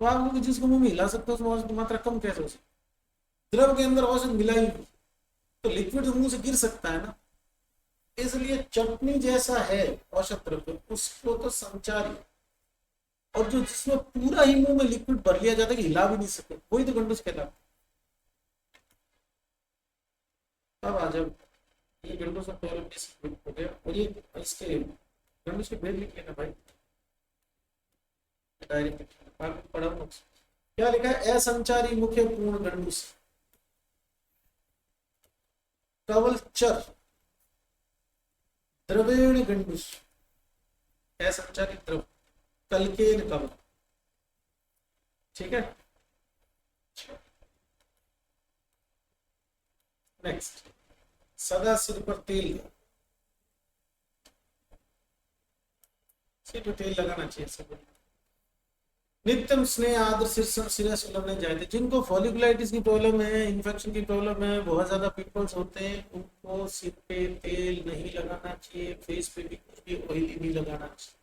S1: तो आप लोग जिसको मुंह में हिला सकते हो उसमें औषध की मात्रा कम कैसे हो सकती? द्रव के अंदर औषध मिला ही नहीं, तो लिक्विड तो मुंह से गिर सकता है ना। इसलिए चटनी जैसा है औषध द्रव्य, उसको तो संचारी, और जो जिसमें पूरा ही मुंह में लिक्विड भर लिया जाता है कि हिला भी नहीं सके, वही तो गंडूस कहलाता है। अब आ जाओ, ये गंडूस का पहले बेसिक हो गया, और ये इसके गंडूस के भेद लिखे ना भाई, डायरी में पढ़ा हूं। क्या लिखा है? असंचारी मुख्य पूर्ण गंडूस, कवलचर, द्रवेण गंडूस, असंचारी द्रव, कलकेन कवल। ठीक है, नेक्स्ट, सदा सिर पर तेल, सिर पर तेल लगाना चाहिए सब। नित्यम स्नेह आदर शीर्षम सिरा सुलभने जाते, जिनको फॉलिकुलाइटिस की प्रॉब्लम है, इन्फेक्शन की प्रॉब्लम है, बहुत ज्यादा पिंपल्स होते हैं, उनको सिर पे तेल नहीं लगाना चाहिए, फेस पे भी कुछ भी ऑयली नहीं लगाना चाहिए।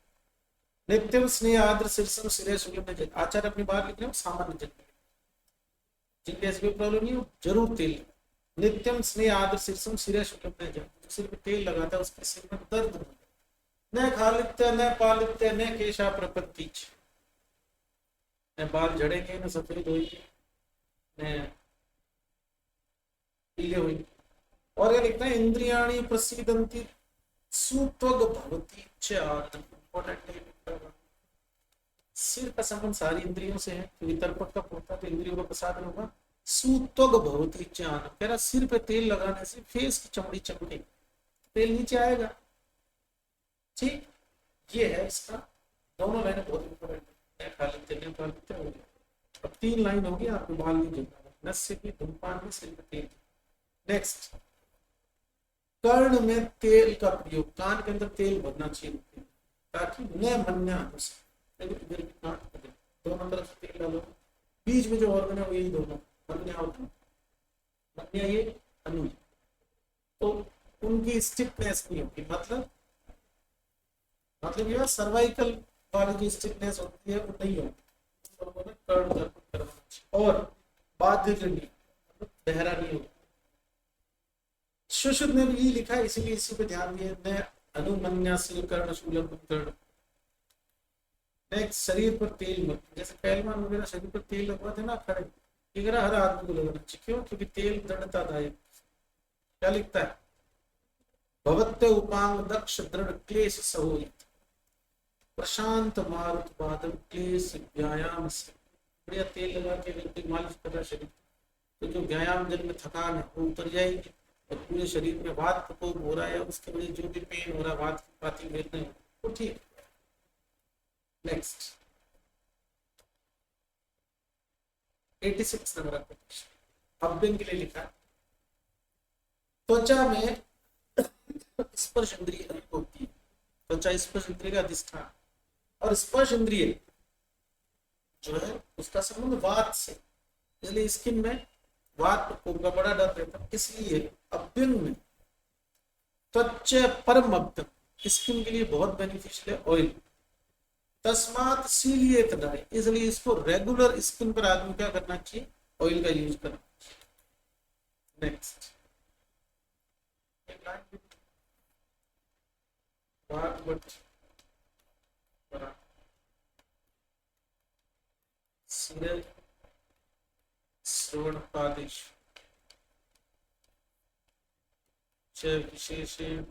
S1: नित्यम स्नेह आदर शीर्षम सिरा सुलभने जाते, आचार्य अपनी बात लिख रहे हो, सामान्य जन जिनके ऐसी प्रॉब्लम नहीं हो जरूर तेल। नित्यम स्नेह आदर शीर्षम सिरा सुलभने जाते, सिर पे तेल लगाता है उसके सिर में दर्द होता है। न खालित्य न पालित्य न केशा प्रपत्ति, न बाल झड़ेंगे, न सफेद होंगे, न पीले होंगे। और क्या लिखना है? इंद्रियाणी प्रसिदंती सुत्वग भवती च आत्म, इंपॉर्टेंट है। सिर का संबंध सारी इंद्रियों से है, क्योंकि तर्पण का होता है तो इंद्रियों का प्रसाद होगा। सुत्वग भवती च आत्म, कह रहा सिर पे तेल लगाने से फेस की चमड़ी चमके, तेल नीचे आएगा। ठीक, ये है इसका, दोनों लाइन बहुत इंपॉर्टेंट है। खा लेते हैं, खा लेते हैं। अब 3 लाइन होगी, आपको बाल नहीं गिरना, नस्य की, धूमपान की, सिर पे तेल। नेक्स्ट, कर्ण में तेल का प्रयोग, कान के अंदर तेल भरना चाहिए ताकि न मन्या हो सके, दोनों तरफ से तेल डालो, बीच में जो ऑर्गन है वो यही दोनों मन्या होता है, मन्या ये अनु, तो उनकी स्टिफनेस नहीं होगी, मतलब यह सर्वाइकल वाली जो स्टिफनेस होती है वो नहीं होती, कर्ण दर्पण करना चाहिए। और बाध्य मतलब बहरा नहीं होता। सुश्रुत ने भी लिखा है, इसीलिए इसी पे ध्यान दिए, न अनुमन्यासिल कर्ण शूलम कर्ण। नेक्स्ट, शरीर पर तेल मत, जैसे पहलवान वगैरह शरीर पर तेल लगवाते ना खड़े, हर आदमी को लगाना चाहिए, क्यों? क्योंकि तेल दृढ़तादायक। क्या लिखता है? भवत्य उपांग दक्ष दृढ़ क्लेश सहोहित, प्रशांत मारुत बादल क्लेश व्यायाम से। बढ़िया तेल लगा के व्यक्ति मालिश कर रहा है शरीर, तो जो व्यायाम जन में थकान है वो उतर जाएगी, और पूरे शरीर में वात प्रकोप हो रहा है, उसके वजह जो भी पेन हो रहा है, वात की पाती वेदना है, वो ठीक। नेक्स्ट, 86 नंबर का अभ्यंग के लिए लिखा, त्वचा में स्पर्श इंद्रिय होती है, त्वचा स्पर्श इंद्रिय का अधिष्ठान, और स्पर्श इंद्रिय जो है उसका संबंध वात से, इसलिए स्किन में वात प्रकोप का बड़ा डर रहता है। इसलिए अभ्यंग में त्वचा परम अभ्यंग स्किन के लिए बहुत बेनिफिशियल है, ऑयल। तस्मात सीलिएट डाई, इसलिए इसको रेगुलर स्किन पर आदमी क्या करना चाहिए? ऑयल का यूज करना। नेक्स्ट, श्रवण पादेश विशेषेण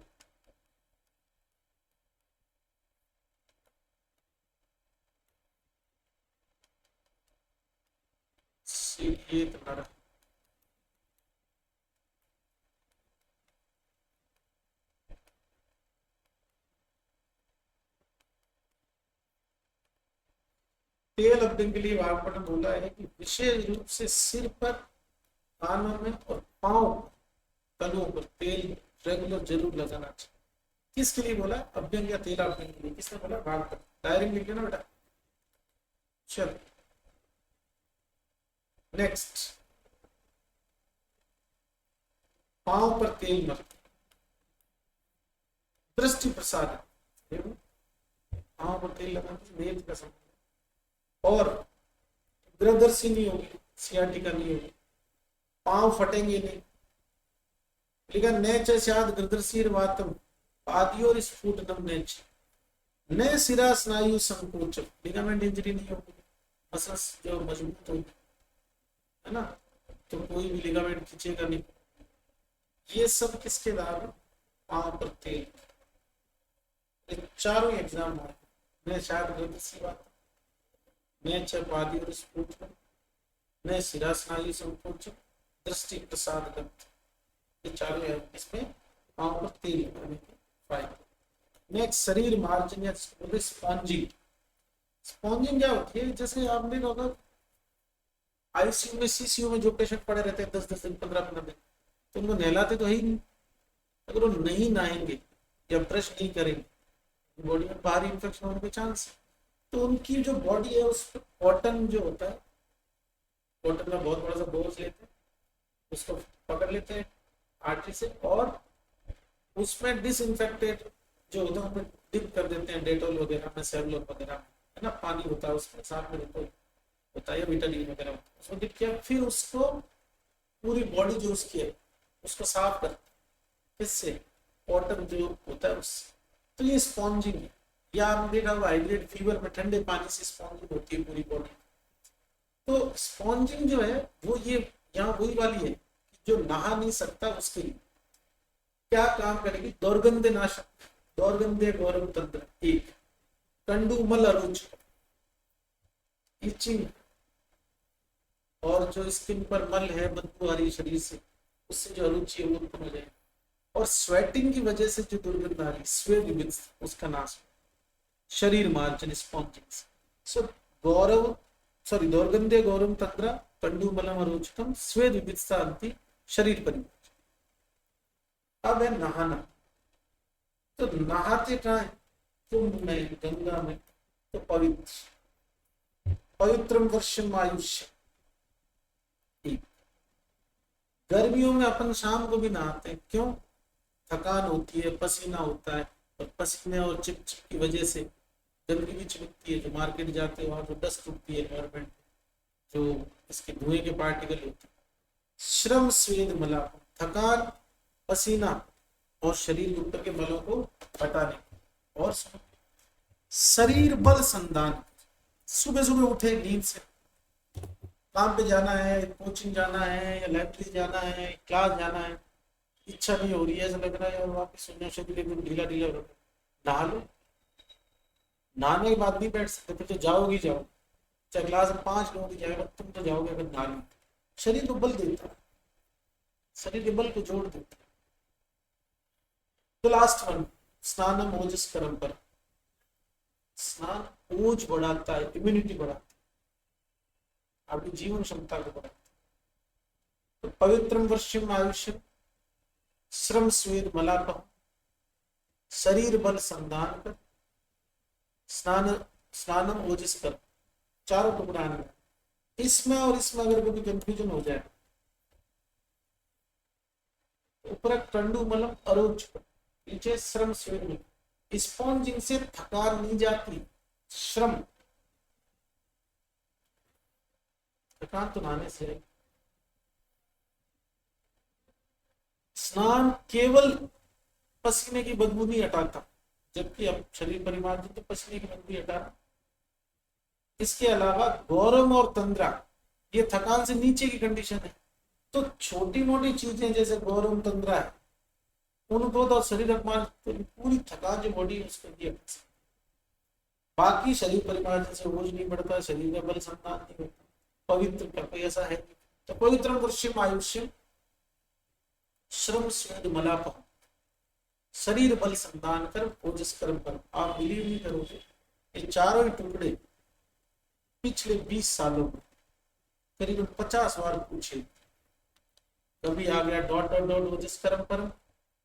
S1: सीलिएट नर, तेल अभ्यंग के लिए वाग्भट ने बोला है कि विशेष रूप से सिर पर, कानों में और पांव तलुओं पर तेल रेगुलर जरूर लगाना चाहिए। किसके लिए बोला? अभ्यंग या तेल अभ्यंग के लिए। किसने बोला? वाग्भट। डायरी में लिख लेना बेटा। चल नेक्स्ट, पांव पर तेल मत, दृष्टि प्रसाद, पांव पर तेल लगाना नेत्र का संबंध, और ग्रदर्सी नहीं होगी, सियाटिका नहीं होगी, पांव फटेंगे नहीं। लिखा नेच स्याद ग्रदर्सीर वातम पादियोर स्फुटनम नेच, न सिरा स्नायु संकोचम, लिगामेंट इंजरी नहीं होगी, मसल्स जो मजबूत होगी, है ना, तो कोई भी लिगामेंट खींचेगा नहीं। ये सब किसके दाग है? पांव पर तेल। ये चारों एग्जाम है। मैं शायद ग्रदर्सी बात, मैं पादियोर स्फुटनम, मैं सिरा स्नायु संकोचम, दृष्टि प्रसाद गंध, ये चारों है इसमें पांव पर तेल लगाने के फायदे। नेक्स्ट शरीर मार्जिन या स्पॉन्जिंग। स्पॉन्जिंग क्या होती है? जैसे आपने कहा आईसीयू में सीसीयू में जो पेशेंट पड़े रहते हैं 10-10 दिन 15-15 दिन, तो उनको नहलाते तो है ही नहीं। अगर वो नहीं नहाएंगे या ब्रश नहीं करेंगे बॉडी में बाहरी इंफेक्शन होने के चांस, तो उनकी जो बॉडी है उस पर कॉटन जो होता है, कॉटन का बहुत बड़ा सा बोझ लेते हैं, उसको पकड़ लेते हैं आर्टरी से, और उसमें डिसइंफेक्टेड जो होता है उसमें डिप कर देते हैं डेटॉल वगैरह में, सेवलॉन वगैरह, है ना, पानी होता है उसमें, साथ में डेटॉल होता है या विटाडीन वगैरह होता है, उसमें डिप किया, फिर उसको पूरी बॉडी जो उसकी है उसको साफ कर, किससे? कॉटन जो होता है उससे। तो ये स्पॉन्जिंग है, या आपने देखा हाइड्रेट फीवर में ठंडे पानी से स्पॉन्जिंग होती है पूरी बॉडी। तो स्पॉन्जिंग जो है वो ये यहाँ वही वाली है जो नहा नहीं सकता उसके लिए क्या काम करेगी? दौर्गंध नाशक, दौर्गंधे गौरव तंत्र एक, कंडूमल अरुच, इचिंग, और जो स्किन पर मल है बदबू आ रही शरीर से, उससे जो अरुचि है वो उत्पन्न हो जाए, और स्वेटिंग की वजह से जो दुर्गंध आ रही स्वेद उसका नाश, शरीर मार्जन स्पॉन्जिंग। सो गौरव सॉरी दौर्गंधे गौरव तंत्र कंडूमलम अरुचितम स्वेद विविधता अंति शरीर परिवर्तन। अब है नहाना। तो नहाते कहाँ है? कुंभ में, गंगा में, तो पवित्र, पवित्रम वर्षम आयुष्य। गर्मियों में अपन शाम को भी नहाते हैं, क्यों? थकान होती है, पसीना होता है, और पसीने और चिपचिप की वजह से गंदगी भी चिपकती है, जो मार्केट जाते हैं वहां जो डस्ट उठती है एनवायरमेंट, जो इसके धुएं के पार्टिकल होते हैं। श्रम स्वेद मलाप, थकान, पसीना और शरीर के ऊपर के मलों को हटाने। और शरीर बल संधान, सुबह सुबह उठे नींद से, काम पे जाना है, कोचिंग जाना है, या लाइब्रेरी जाना है, क्लास जाना है, इच्छा नहीं हो रही है, ऐसा लग रहा है यार वापस सोने, शरीर एकदम ढीला ढीला हो रहा है, नहा लो। नहाने के बाद नहीं बैठ सकते, फिर तो जाओगी जाओ, चाहे क्लास में 5 लोग जाएगा, तुम तो जाओगे अगर नहा लो। शरीर को बल देता है, शरीर के बल को जोड़ देता है। तो लास्ट वन, स्नानम ओजस कर्म पर। स्नान ओज बढ़ाता है, इम्यूनिटी बढ़ाता है, आपकी जीवन क्षमता को बढ़ाता है। तो पवित्रम वर्षम आयुष्यम, श्रम स्वेद मलापम, शरीर बल संधान कर, स्नानम ओजस कर, चारों टुकड़ा आने। इसमें और इसमें अगर कभी कंफ्यूजन हो जाए, ऊपर कंडू मलम अरोच, नीचे श्रम स्वेद मलम। स्पॉन्जिंग से थकान नहीं जाती, श्रम, थकान तो नहाने से है। स्नान केवल पसीने की बदबू नहीं हटाता, जबकि अब शरीर परिमार्जन तो पसीने की बदबू हटा रहा। इसके अलावा गौरम और तंद्रा, ये थकान से नीचे की कंडीशन है, तो छोटी मोटी चीजें जैसे गौरम तंद्रा है उनको तो शरीर तो पूरी थकान जो बॉडी है उसको दिया। बाकी शरीर परिमार्जन से बोझ नहीं बढ़ता, शरीर का बल संधान नहीं होता, पवित्र का कोई ऐसा है। तो पवित्र वर्षम आयुष्य, श्रम स्वेद मलाप, शरीर बल संधान कर, ओजस कर्म कर। आप बिलीव नहीं करोगे, ये चारों ही टुकड़े पिछले 20 सालों में करीबन 50 बार पूछे। कभी आ गया डॉट डॉट डॉट ओजस कर्म पर,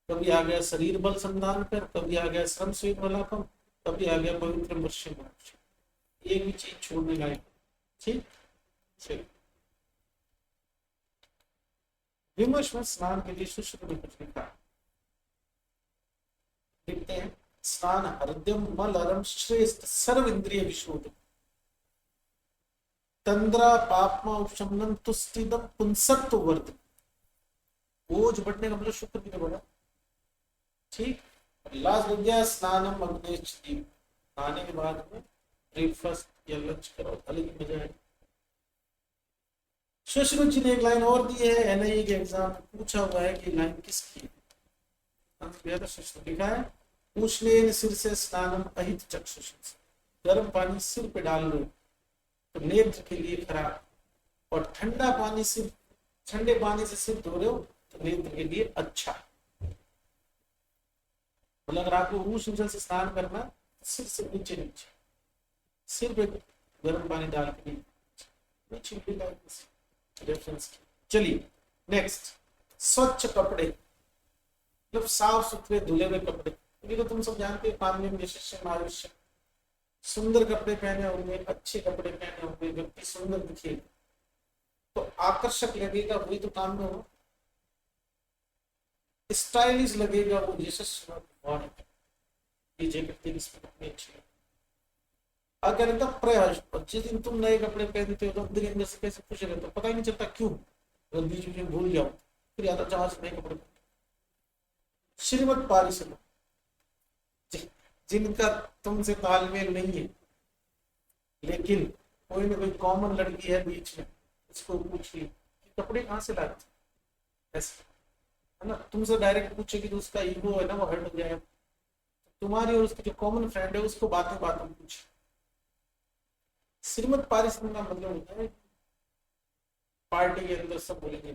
S1: कभी आ गया शरीर बल संधान कर, कभी आ गया श्रम स्वेद मलापम, कभी आ गया पवित्र वर्षम आयुष्य। एक भी चीज छोड़ने लायक। ठीक, चलिए विमर्श में स्नान के लिए सुश्रुत में कुछ लिखा लिखते हैं, स्नान हृदयम मल अरम श्रेष्ठ सर्व इंद्रिय विशोध। तंद्रा पापमा उपशमनम तुष्टिदम पुंसत्व वर्ध, बोझ बढ़ने का मतलब शुक्र की बढ़ा। ठीक। लास्ट विद्या स्नानम अग्निष्टि, नहाने के बाद में ब्रेकफास्ट या लंच करो, अलग ही मजा है। सुश्रुत जी ने एक लाइन और दी है, एनआईए के एग्जाम में पूछा हुआ है कि लाइन किसकी है। सुश्रुत लिखा है, उष्णेन सिर से स्नानम अहित चक्षुष, गर्म पानी सिर पे डाल लो तो नेत्र के लिए खराब, और ठंडा पानी से, ठंडे पानी से सिर धो रहे हो तो नेत्र के लिए अच्छा। मतलब अगर आपको उष्ण जल से स्नान करना तो सिर से नीचे नीचे, सिर पे गर्म पानी डाल के नीचे रेफरेंस। चलिए नेक्स्ट, स्वच्छ कपड़े, मतलब साफ सुथरे धुले हुए कपड़े। ये तो तुम सब जानते हो, काम्यम यशस्यम आयुष्य, सुंदर कपड़े पहने होंगे, अच्छे कपड़े पहने होंगे, व्यक्ति सुंदर दिखेगा तो आकर्षक लगेगा, वही तो काम में हो, स्टाइलिश लगेगा, वो यशस्वी। ये जैकेट कितनी अच्छी है। अगर प्रयास, जिस दिन तुम नए कपड़े पहनते हो तो अंदर अंदर से कैसे खुश रहते हो, पता ही नहीं चलता क्यों, अगर बीच में भूल जाओ फिर याद आता आज नए कपड़े। श्रीमद पारिषद, जिनका तुमसे तालमेल नहीं है लेकिन कोई ना कोई कॉमन लड़की है बीच में, उसको पूछ ली कपड़े कहाँ से लाते, ऐसे है ना, तुमसे डायरेक्ट पूछेगी तो उसका ईगो है ना वो हर्ट हो जाएगा। तुम्हारी और उसकी जो कॉमन फ्रेंड है उसको बातें बातें पूछ। श्रीमद पारिषद का मतलब होता है पार्टी के अंदर सब बोलेंगे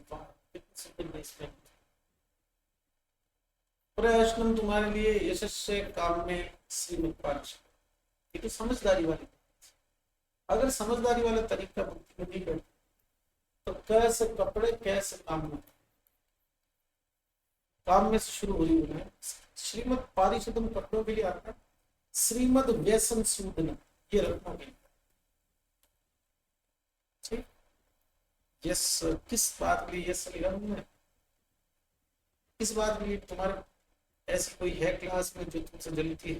S1: प्रयासनम तुम्हारे लिए यशस्वी काम में श्रीमद पारिषद, ये तो समझदारी वाली। अगर समझदारी वाला तरीका बुद्धि में नहीं करते तो कैसे कपड़े कैसे काम में, काम में से शुरू हो रही है। श्रीमद पारिषदम कपड़ों के लिए आता है, श्रीमद व्यसन सूदन ये रखना भी। ठीक, यस किस बात के लिए यस लिखा हमने, किस बात के लिए, तुम्हारे ऐसी कोई है क्लास में जो तुमसे जलती है,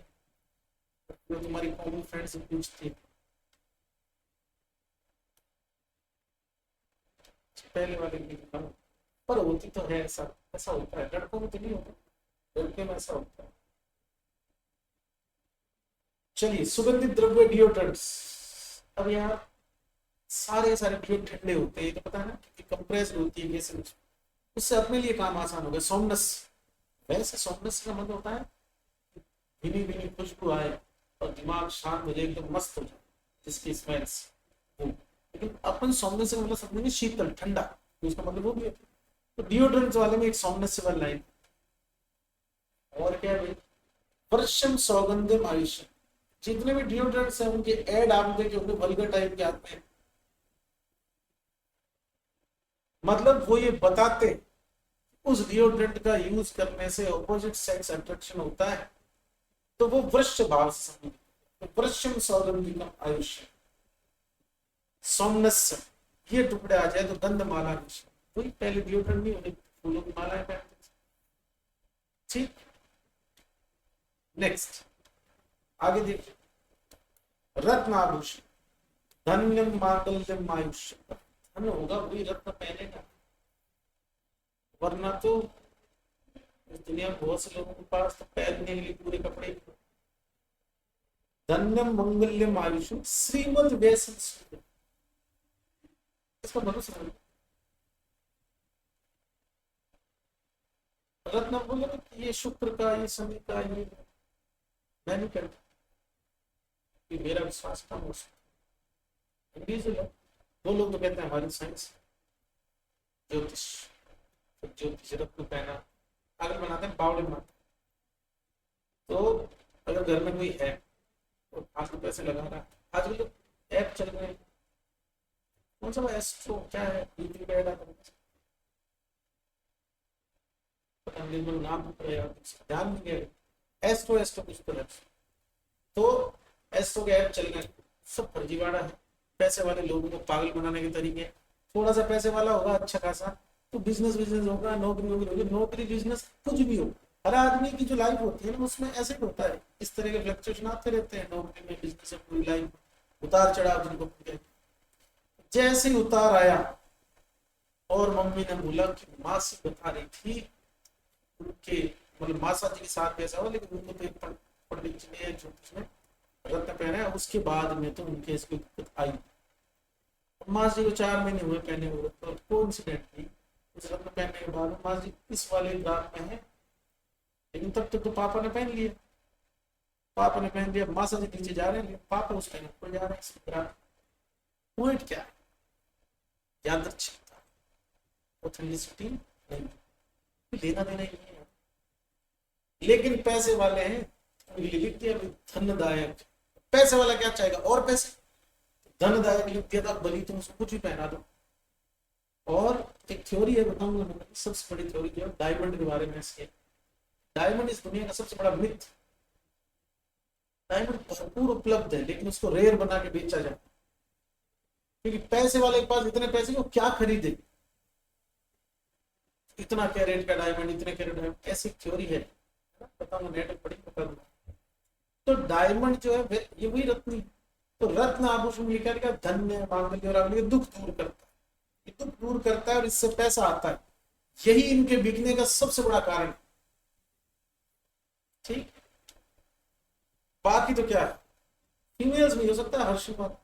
S1: जो तुम्हारी कॉमन फ्रेंड से पूछती है, पहले वाले की पर होती तो है, ऐसा ऐसा होता है, लड़कों में तो नहीं होता, लड़के में ऐसा होता है। चलिए सुगंधित द्रव्य डिओड्रेंट्स, अब यहाँ सारे सारे डिओ ठंडे होते हैं, तो पता है ना कि कंप्रेस होती है गैस, उससे अपने लिए काम आसान हो गया। सोमनस, वैसे सोमनस का मतलब होता है भीनी भीनी खुशबू आए और दिमाग शांत हो जाए, एकदम मस्त हो जाए जिसकी स्मेल से। लेकिन अपन सोमनस से मतलब समझेंगे शीतल ठंडा, तो उसका मतलब वो भी है। तो डिओड्रेंट्स वाले में एक सोमनस से वाला लाइन और क्या है, वर्षम सौगंधम आयुष्य, जितने भी डिओड्रेंट्स हैं उनके एड आप देखे होंगे वल्गर टाइप के आते हैं, मतलब वो ये बताते उस डिओड्रेंट का यूज करने से ऑपोजिट सेक्स अट्रैक्शन होता है, तो वो वृक्ष भाव से समझ, तो वृक्षम सौगंधिकम आयुष्य, सोमनस ये टुकड़े आ जाए तो गंधमाला, कोई पहले डिओड्रेंट नहीं होने, फूलों की माला है। ठीक, नेक्स्ट आगे देखिए, रत्न आभूषण, धन्यम मांगल्यम आयुष्य, धन होगा वही रत्न पहनेगा, वरना तो इस दुनिया में बहुत से लोगों के पास तो पहनने के लिए पूरे कपड़े। धन्यम मंगल्यम आयुष्य श्रीमद व्यसन, इसका मतलब समझ, रत्न बोले तो ये शुक्र का, ये शनि का, ये मैं नहीं करता, ये मेरा विश्वास कम हो सकता। दो लोग तो कहते हैं हमारी साइंस ज्योतिष, ज्योतिष रत्न पहना अगर बनाते हैं बावड़े बनाते, तो अगर घर में कोई है तो आपको पैसे लगा रहा है, आजकल तो ऐप चल रहे हैं, कौन सा एस्ट्रो क्या है, यूट्यूब ऐड आता है, पता नहीं नाम ध्यान नहीं है, एस्ट्रो एस्ट्रो कुछ तो एस्ट्रो के ऐप चल रहे, सब फर्जीवाड़ा है, पैसे वाले लोगों को पागल बनाने के तरीके। थोड़ा सा पैसे वाला होगा अच्छा खासा तो बिजनेस बिजनेस होगा, नौकरी होगी, नौकरी बिजनेस कुछ भी हो, हर आदमी की जो लाइफ होती है ना उसमें ऐसे होता है, इस तरह के फ्लक्चुएशन आते रहते हैं, नौकरी में बिजनेस में पूरी लाइफ उतार चढ़ाव जिनको, जैसे ही उतार आया और मम्मी ने बोला कि मासी बता रही थी उनके, मतलब मासा जी के साथ ऐसा हुआ, लेकिन उनको तो एक पंडित जी ने जो उसने रत्न पहना है उसके बाद में तो उनके इसको दिक्कत आई। मास जी को 4 महीने हुए पहने हुए, तो कोइंसिडेंटली उस रत्न पहनने के बाद मास जी इस वाले ग्राफ में है, लेकिन तब तक तो पापा ने पहन लिया। पापा ने पहन लिया, मासा जी नीचे जा रहे हैं, पापा उस टाइम ऊपर जा रहे हैं। इस ग्राफ पॉइंट क्या है? यादृच्छिकता, ऑथेंटिसिटी नहीं, लेना देना ही नहीं है। लेकिन पैसे वाले हैं, उनके लिए लिख दिया धनदायक। पैसे वाला क्या चाहेगा? और पैसे। धनदायक लिख दिया था, भली तुम उसको कुछ भी पहना दो। और एक थ्योरी है, बताऊंगा मैं, सबसे बड़ी थ्योरी जो है डायमंड के बारे में इसके। डायमंड इस दुनिया का सबसे बड़ा मिथ। डायमंड भरपूर उपलब्ध है, लेकिन उसको रेयर बना के बेचा जाए, क्योंकि पैसे वाले के पास इतने पैसे, वो क्या खरीदे? इतना कैरेट का डायमंड, इतने कैरेट डायमंड, ऐसी थ्योरी है, बताऊंगा, नेट पर पढ़ी बता दूंगा। तो डायमंड जो है ये वही रत्न। तो रत्न आभूषण लिखा लिखा धन्य मांगल्य और आंगल्य, दुख दूर करता है, ये दुख दूर करता है और इससे पैसा आता है। यही इनके बिकने का सबसे बड़ा कारण। ठीक, बाकी तो क्या है, फीमेल्स में हो सकता है हर्षिमत,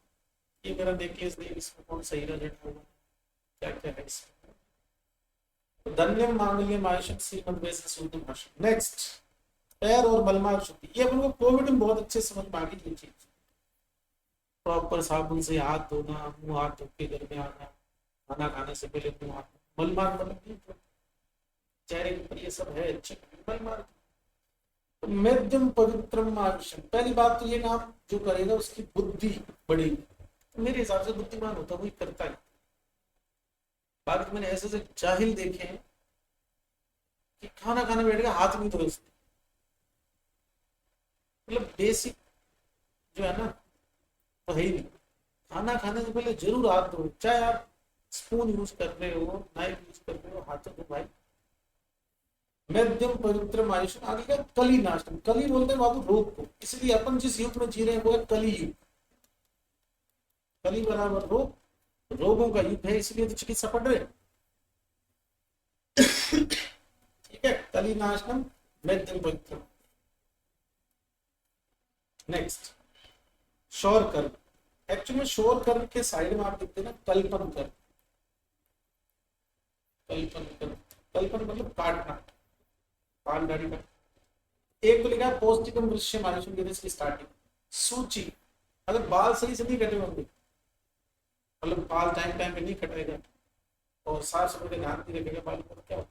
S1: ये मेरा नेकलेस नहीं, इसमें कौन सही रिजल्ट होगा, क्या क्या है इसमें। तो धन्यम मांगल्यम आयुषम श्रीमद वैसे सूदम हर्षम। नेक्स्ट, पैर और मलमार शुद्धि, ये अपन को कोविड में बहुत अच्छे समझ में आ गई ये चीज। प्रॉपर साबुन से हाथ धोना, मुंह हाथ धो के घर में आना, खाना खाने से पहले मुंह हाथ, मलमार मतलब चेहरे के ऊपर ये सब है मलमार। तो मध्यम पवित्रम आयुषम, पहली बात तो ये काम जो करेगा उसकी बुद्धि बढ़ेगी। तो मेरे हिसाब से बुद्धिमान होता वही करता है। बाकी तो मैंने ऐसे से जाहिल देखे हैं कि खाना खाने बैठेगा हाथ नहीं धोए, मतलब बेसिक जो है ना, तो है ही नहीं। खाना खाने से पहले जरूर हाथ धो, चाहे आप स्पून यूज कर रहे हो, नाइफ यूज कर रहे हो, हाथों को भाई। मध्यम पवित्र आयुष, आगे का कली नाशनम, कली बोलते हैं बाबू रोग को, इसलिए अपन जिस युग में जी रहे हैं वो है कली युग। कली बराबर रोग, रोगों का युग है, इसलिए तो चिकित्सा पढ़ रहे। ठीक है, कली नाशनम मध्यम पवित्र। नेक्स्ट, शौर कर्म। एक्चुअली में शौर कर्म के साइड में आप देखते हैं ना कल्पन कर्म। कल्पन कर्म, कल्पन मतलब काटना, बाल दाढ़ी का। एक तो लिखा है पौष्टिकम दृश्य आयुषम की स्टार्टिंग सूची। अगर बाल सही से नहीं कटे होंगे, मतलब बाल टाइम टाइम पे नहीं कटेगा और साफ सफाई का ध्यान नहीं रखेगा बाल को, क्या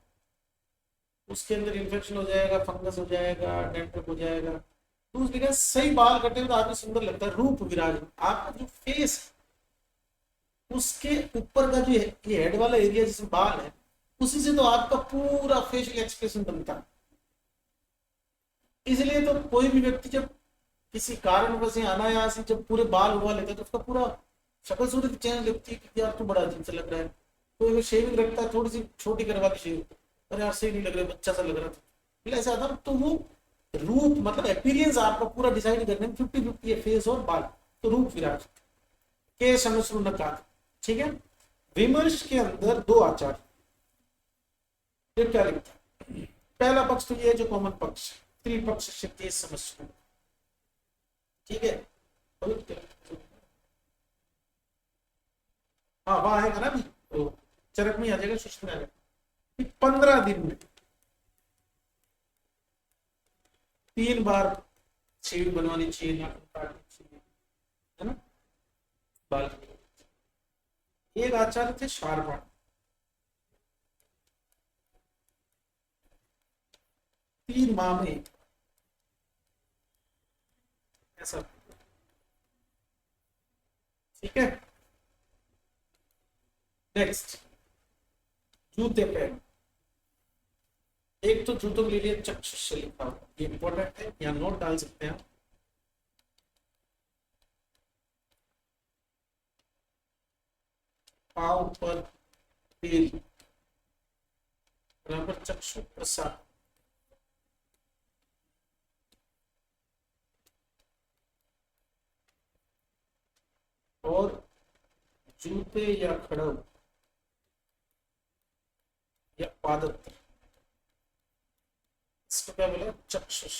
S1: उसके अंदर इन्फेक्शन हो जाएगा, फंगस हो जाएगा, डेंड्रफ हो जाएगा। तो उस जगह सही बाल कटे तो आदमी सुंदर लगता है, रूप विराज। आपका जो फेस, उसके ऊपर का जो ये हेड वाला एरिया जिसमें बाल है, उसी से तो आपका पूरा फेशियल एक्सप्रेशन बनता है। इसलिए तो कोई भी व्यक्ति जब किसी कारणवश अनायास ही जब पूरे बाल उगा लेता है तो उसका पूरा शक्ल सूरत चेंज लगती है कि यार तू बड़ा अजीब सा लग रहा है। कोई अगर शेविंग रखता है, थोड़ी सी छोटी करवा के शेव, अरे यार सही नहीं लग रहा, बच्चा सा लग रहा था, ऐसा था। तो वो रूप मतलब अपीयरेंस आपका पूरा डिसाइड करने में 50-50 है, फेस और बाल। तो रूप विराज के समस्या का, ठीक है। विमर्श के अंदर दो आचार, फिर क्या लिखता है? पहला पक्ष तो ये जो कॉमन पक्ष, त्रिपक्ष शक्ति समस्या, ठीक है। हाँ वहां आएगा ना अभी, तो चरक में आ जाएगा, सूक्ष्म में आ जाएगा। 15 दिन में 3 बार शेविंग बनवानी चाहिए, नाखून काटनी चाहिए, है ना, बाल। एक आचार्य थे शारबाण, तीन माह में ऐसा, ठीक है। नेक्स्ट, जूते पहन। एक तो जूतों के लिए चक्षुष लिखा हुआ, ये इंपॉर्टेंट है, यहाँ नोट डाल सकते हैं। पांव पर तेल बराबर चक्षु प्रसाद। और जूते या खड़ग या पादत्र, इसको क्या बोला? चक्षुष।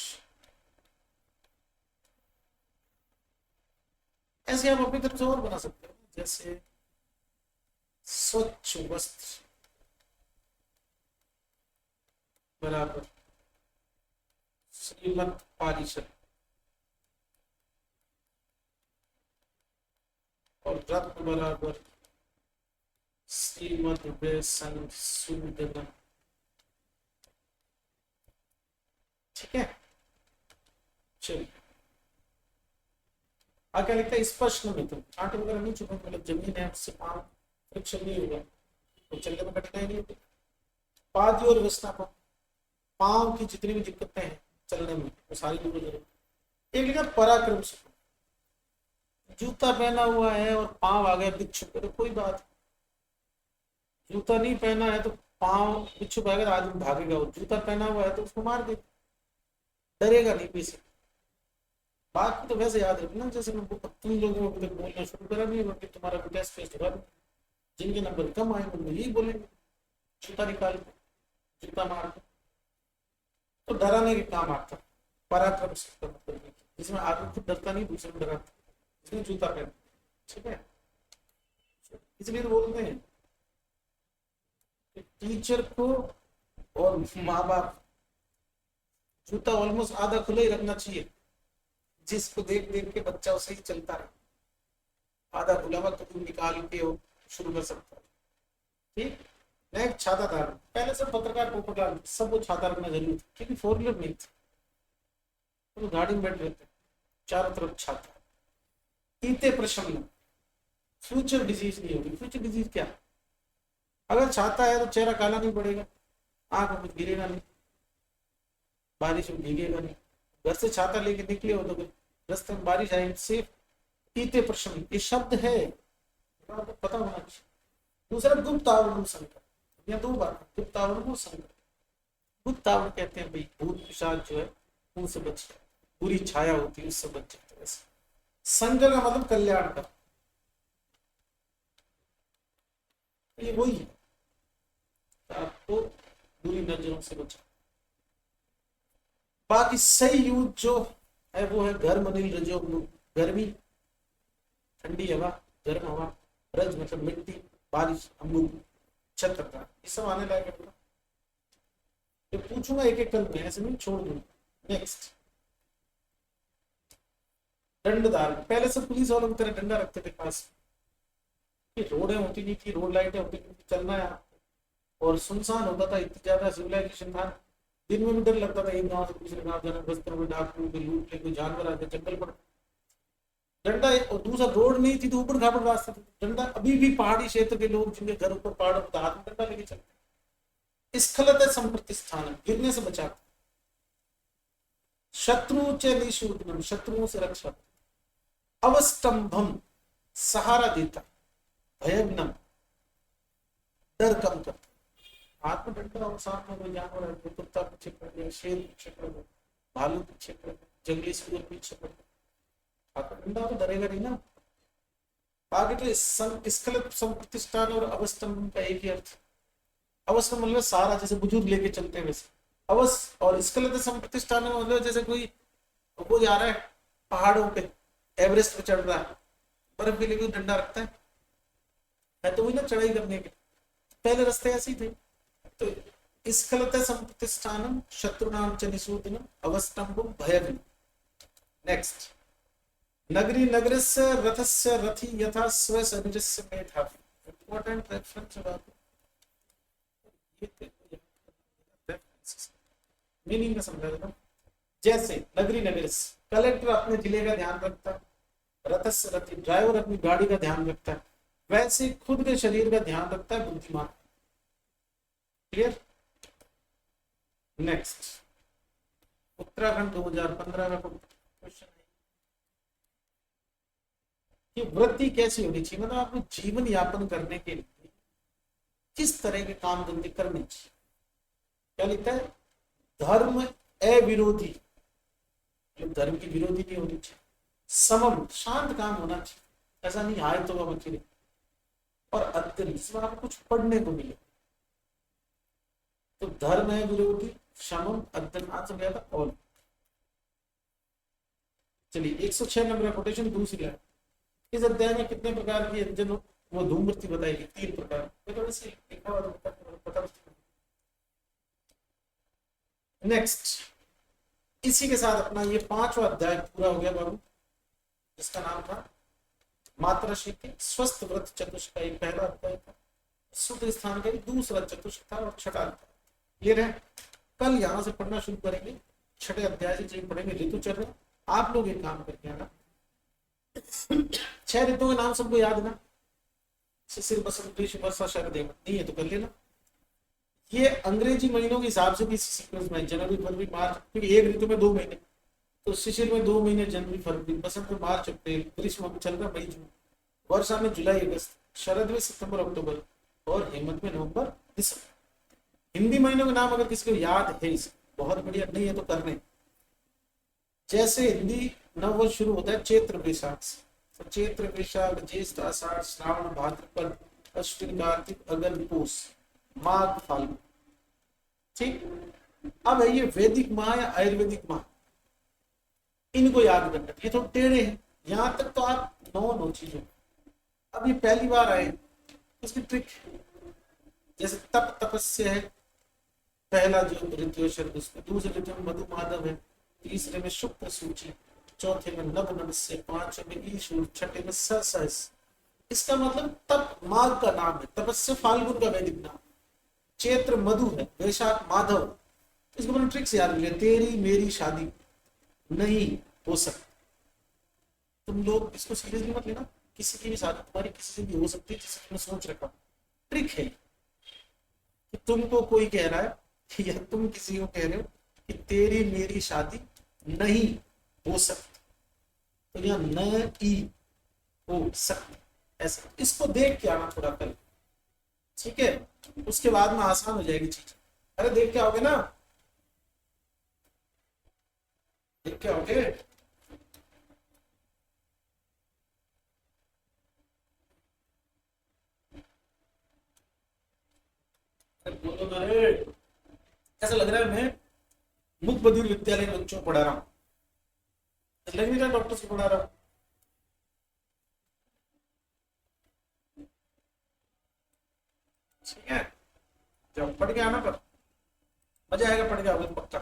S1: ऐसे आप अपनी तरफ से और बना सकते हो, जैसे स्वच्छ वस्त्र बराबर श्रीमत पारिषद, और रत्न बराबर श्रीमद संशोधन। ठीक है, चलिए आगे लिखता है स्पर्श मित्र, आठ वगैरह नहीं चुका, मतलब जमीन है उससे पांव फ्रिक्शन नहीं होगा तो चलने में कठिनाई नहीं होगी। पाद और विस्थापन, पांव की जितनी भी दिक्कतें हैं चलने में वो सारी दूर हो जाएगी। एक लिखा पराक्रम से, जूता पहना हुआ है और पांव आ गया बिच्छू पे तो कोई बात, जूता नहीं पहना है तो पांव बिच्छू पाएगा तो आदमी भागेगा, और जूता पहना हुआ है तो उसको मार दे, डरेगा नहीं पीछे। बात तो वैसे याद रखना, जैसे मैं तुम लोगों को बोलना शुरू करा नहीं होगा कि तुम्हारा टेस्ट फेस्ट होगा, जिनके नंबर कम आए वो यही बोलेंगे जूता निकाल के, जूता मार के, तो डराने के काम आता। पराक्रम से मतलब जिसमें आदमी खुद डरता नहीं दूसरे को डराता, इसमें जूता पहन। ठीक है, इसलिए तो बोलते हैं टीचर को और माँ बाप जूता ऑलमोस्ट आधा खुला ही रखना चाहिए, जिसको देख देख के बच्चा उसे ही चलता रहे, आधा खुला हुआ तो तुम निकाल के शुरू कर सकता है। ठीक, नेक्स्ट छाता धारण, पहले सब पत्रकार पोपटलाल सब वो छाता रखना जरूरी था क्योंकि फोर व्हीलर नहीं थी, तो गाड़ी में बैठ रहते चारों तरफ छाता। ईते प्रशमन, फ्यूचर डिजीज नहीं होगी। फ्यूचर डिजीज क्या, अगर छाता है तो चेहरा काला नहीं पड़ेगा, आंख में कुछ गिरेगा नहीं, बारिश में भीगेगा नहीं, घर से छाता लेके निकले हो तो रास्ते में बारिश आएगी सेफ। ईते प्रशमन ये शब्द है पता होना चाहिए। दूसरा गुप्त आवरण संकट, या दो बार गुप्त आवरण को संकट, गुप्त आवरण कहते हैं भाई भूत पिशाच जो है उनसे बच जाए, पूरी छाया होती है उससे बच जाते हैं। संकट का मतलब कल्याण का, ये वही है आपको बुरी नजरों से बचा। बाकी सही यूज जो है वो है घर मनील रजो, गर्मी ठंडी हवा, गर्म हवा, रज मतलब मिट्टी, बारिश, अमूल, छत्र, ये सब आने लायक है। तो पूछूंगा एक एक करके, ऐसे नहीं छोड़ दूंगा। नेक्स्ट दंड धारण, पहले से पुलिस वालों की तरह डंडा रखते थे पास, रोडें होती नहीं थी, रोड लाइटें होती नहीं थी, चलना है और सुनसान होता था, इतनी ज्यादा सिविलाइजेशन था, दिन में भी डर लगता था एक गांव से दूसरे गांव जाना, रास्ते में डाकू के लूट ले, कोई जानवर आते जंगल पर डंडा। और दूसरा रोड नहीं थी तो ऊपर खापड़ रास्ता था, डंडा अभी भी पहाड़ी क्षेत्र के लोग जिनके घर ऊपर पहाड़ होता हाथ में डंडा लेके चलते। स्खलत संप्रतिष्ठान, गिरने से बचाता। शत्रु च निशूदनम, शत्रुओं से रक्षा। अवस्तंभम, सहारा देता। भयग्नम, डर कम करता। हाथ में डंडा और सामने कोई जानवर है, कुत्ता पीछे पड़ गया, शेर पीछे पड़ गया, भालू पीछे पड़ गया, जंगली सूअर पीछे पड़ गया, हाथ में डंडा तो डरेगा नहीं ना। आगे तो स्खलित संप्रतिष्ठान और अवस्तंभ का एक ही अर्थ। अवस्तंभ मतलब सारा, जैसे बुजुर्ग लेके चलते हैं वैसे अवस, और स्खलित संप्रतिष्ठान मतलब जैसे कोई वो जा रहा है पहाड़ों पे, एवरेस्ट पे चढ़ रहा है, बर्फ के लिए कोई डंडा रखता है तो वही ना चढ़ाई करने के। पहले रास्ते ऐसे ही थे। तो स्खलित संप्रतिष्ठानम शत्रुनाम च निशूदनम अवस्तंभम भयग्न। नेक्स्ट नगरी नगरस्य रथस्य रथी यथा स्वसनिजस्य मेधा। इंपॉर्टेंट रेफरेंस मीनिंग में समझा देता हूं। जैसे नगरी नगरस्य, कलेक्टर अपने जिले का ध्यान रखता है, रथस्य रथी ड्राइवर अपनी गाड़ी का ध्यान रखता है, वैसे खुद के शरीर का ध्यान रखता है बुद्धिमान। क्लियर। नेक्स्ट उत्तराखंड 2015 का क्वेश्चन है कि वृत्ति कैसी होनी चाहिए, मतलब आपको जीवन यापन करने के लिए किस तरह के काम धंधे करने चाहिए। क्या लिखता है, धर्म अविरोधी, धर्म की विरोधी नहीं होनी चाहिए, समम शांत काम होना चाहिए, ऐसा नहीं हाय तो बची रही, और अध्ययन जिसमें आपको कुछ पढ़ने को मिले। तो धर्म है विरोधी, समम, अध्ययन, आंसर गया था ऑल। चलिए 106 नंबर कोटेशन दूसरी है। इस अध्याय में कितने प्रकार की व्यंजन वो धूमवृत्ति बताएगी? 3 प्रकार। नेक्स्ट, इसी के साथ अपना ये 5वां अध्याय पूरा हो गया बाबू, जिसका नाम था मात्रा शीति स्वस्थ व्रत चतुष्क का पहला अध्याय था। शुद्ध स्थान का दूसरा चतुष्क था और छठा अध्याय क्लियर है। कल यहां से पढ़ना शुरू करेंगे, छठे अध्याय से पढ़ेंगे ऋतुचर्या। आप लोग एक काम करके आना, 6 ऋतुओं के नाम सबको याद है ना? शिशिर, बसंत, ग्रीष्म, वर्षा, शरद, हेमंत। नहीं है तो कर लेना। ये अंग्रेजी महीनों के हिसाब से भी सीक्वेंस में जनवरी, फरवरी, मार्च, क्योंकि एक ऋतु में 2 महीने, तो शिशिर में 2 महीने जनवरी फरवरी, बसंत में मार्च अप्रैल, ग्रीष्म में चल रहा मई जून, वर्षा में जुलाई अगस्त, शरद में सितंबर अक्टूबर और हेमंत में नवंबर दिसंबर। हिंदी महीनों के नाम अगर किसी को याद है बहुत बढ़िया, नहीं है तो करने। जैसे हिंदी नववर्ष शुरू होता है चैत्र वैशाख से, तो चैत्र वैशाख ज्येष्ठ आषाढ़ श्रावण भाद्रपद अश्विन कार्तिक अगन पूस माघ फाल्गुन। ठीक, अब है ये वैदिक माह या आयुर्वेदिक माह, इनको याद करना। ये तो टेढ़े हैं, यहां तक तो आप 9 चीजों। अब ये पहली बार आए, इसकी ट्रिक जैसे तप तपस्या है, पहला जो ऋतु शब्द उसमें, दूसरे ऋतु में मधु माधव है, तीसरे में शुक्र सूची, चौथे में नव नमस्य, पांचवें में ईश्वर, छठे में सहस। इसका मतलब तप माघ का नाम है, तपस्या फाल्गुन का वैदिक नाम, चैत्र मधु है, वैशाख माधव। इसको मैंने ट्रिक से याद लिया। तेरी मेरी शादी नहीं हो सकती। तुम लोग इसको सीरियसली मत लेना, किसी की भी शादी तुम्हारी किसी से भी हो सकती है जिसे तुमने सोच रखा। ट्रिक है कि तुमको कोई कह रहा है या तुम किसी को कह रहे हो कि तेरी मेरी शादी नहीं हो सकती, तो यहाँ नहीं हो सकती, ऐसा। इसको देख के आना थोड़ा कल, ठीक है? उसके बाद में आसान हो जाएगी चीज। अरे देख के आओगे ना, देख के आओगे। बोलो ना रे। ऐसा लग रहा है मैं मुख बधिर विद्यालय में बच्चों को पढ़ा रहा हूँ, लग नहीं रहा डॉक्टर से पढ़ा रहा हूँ। ठीक है, जब पढ़ के आना, पर मजा आएगा। पढ़ के आओगे पक्का,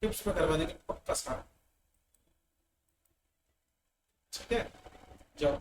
S1: टिप्स पे करवा देंगे पक्का सारा। ठीक है, जाओ।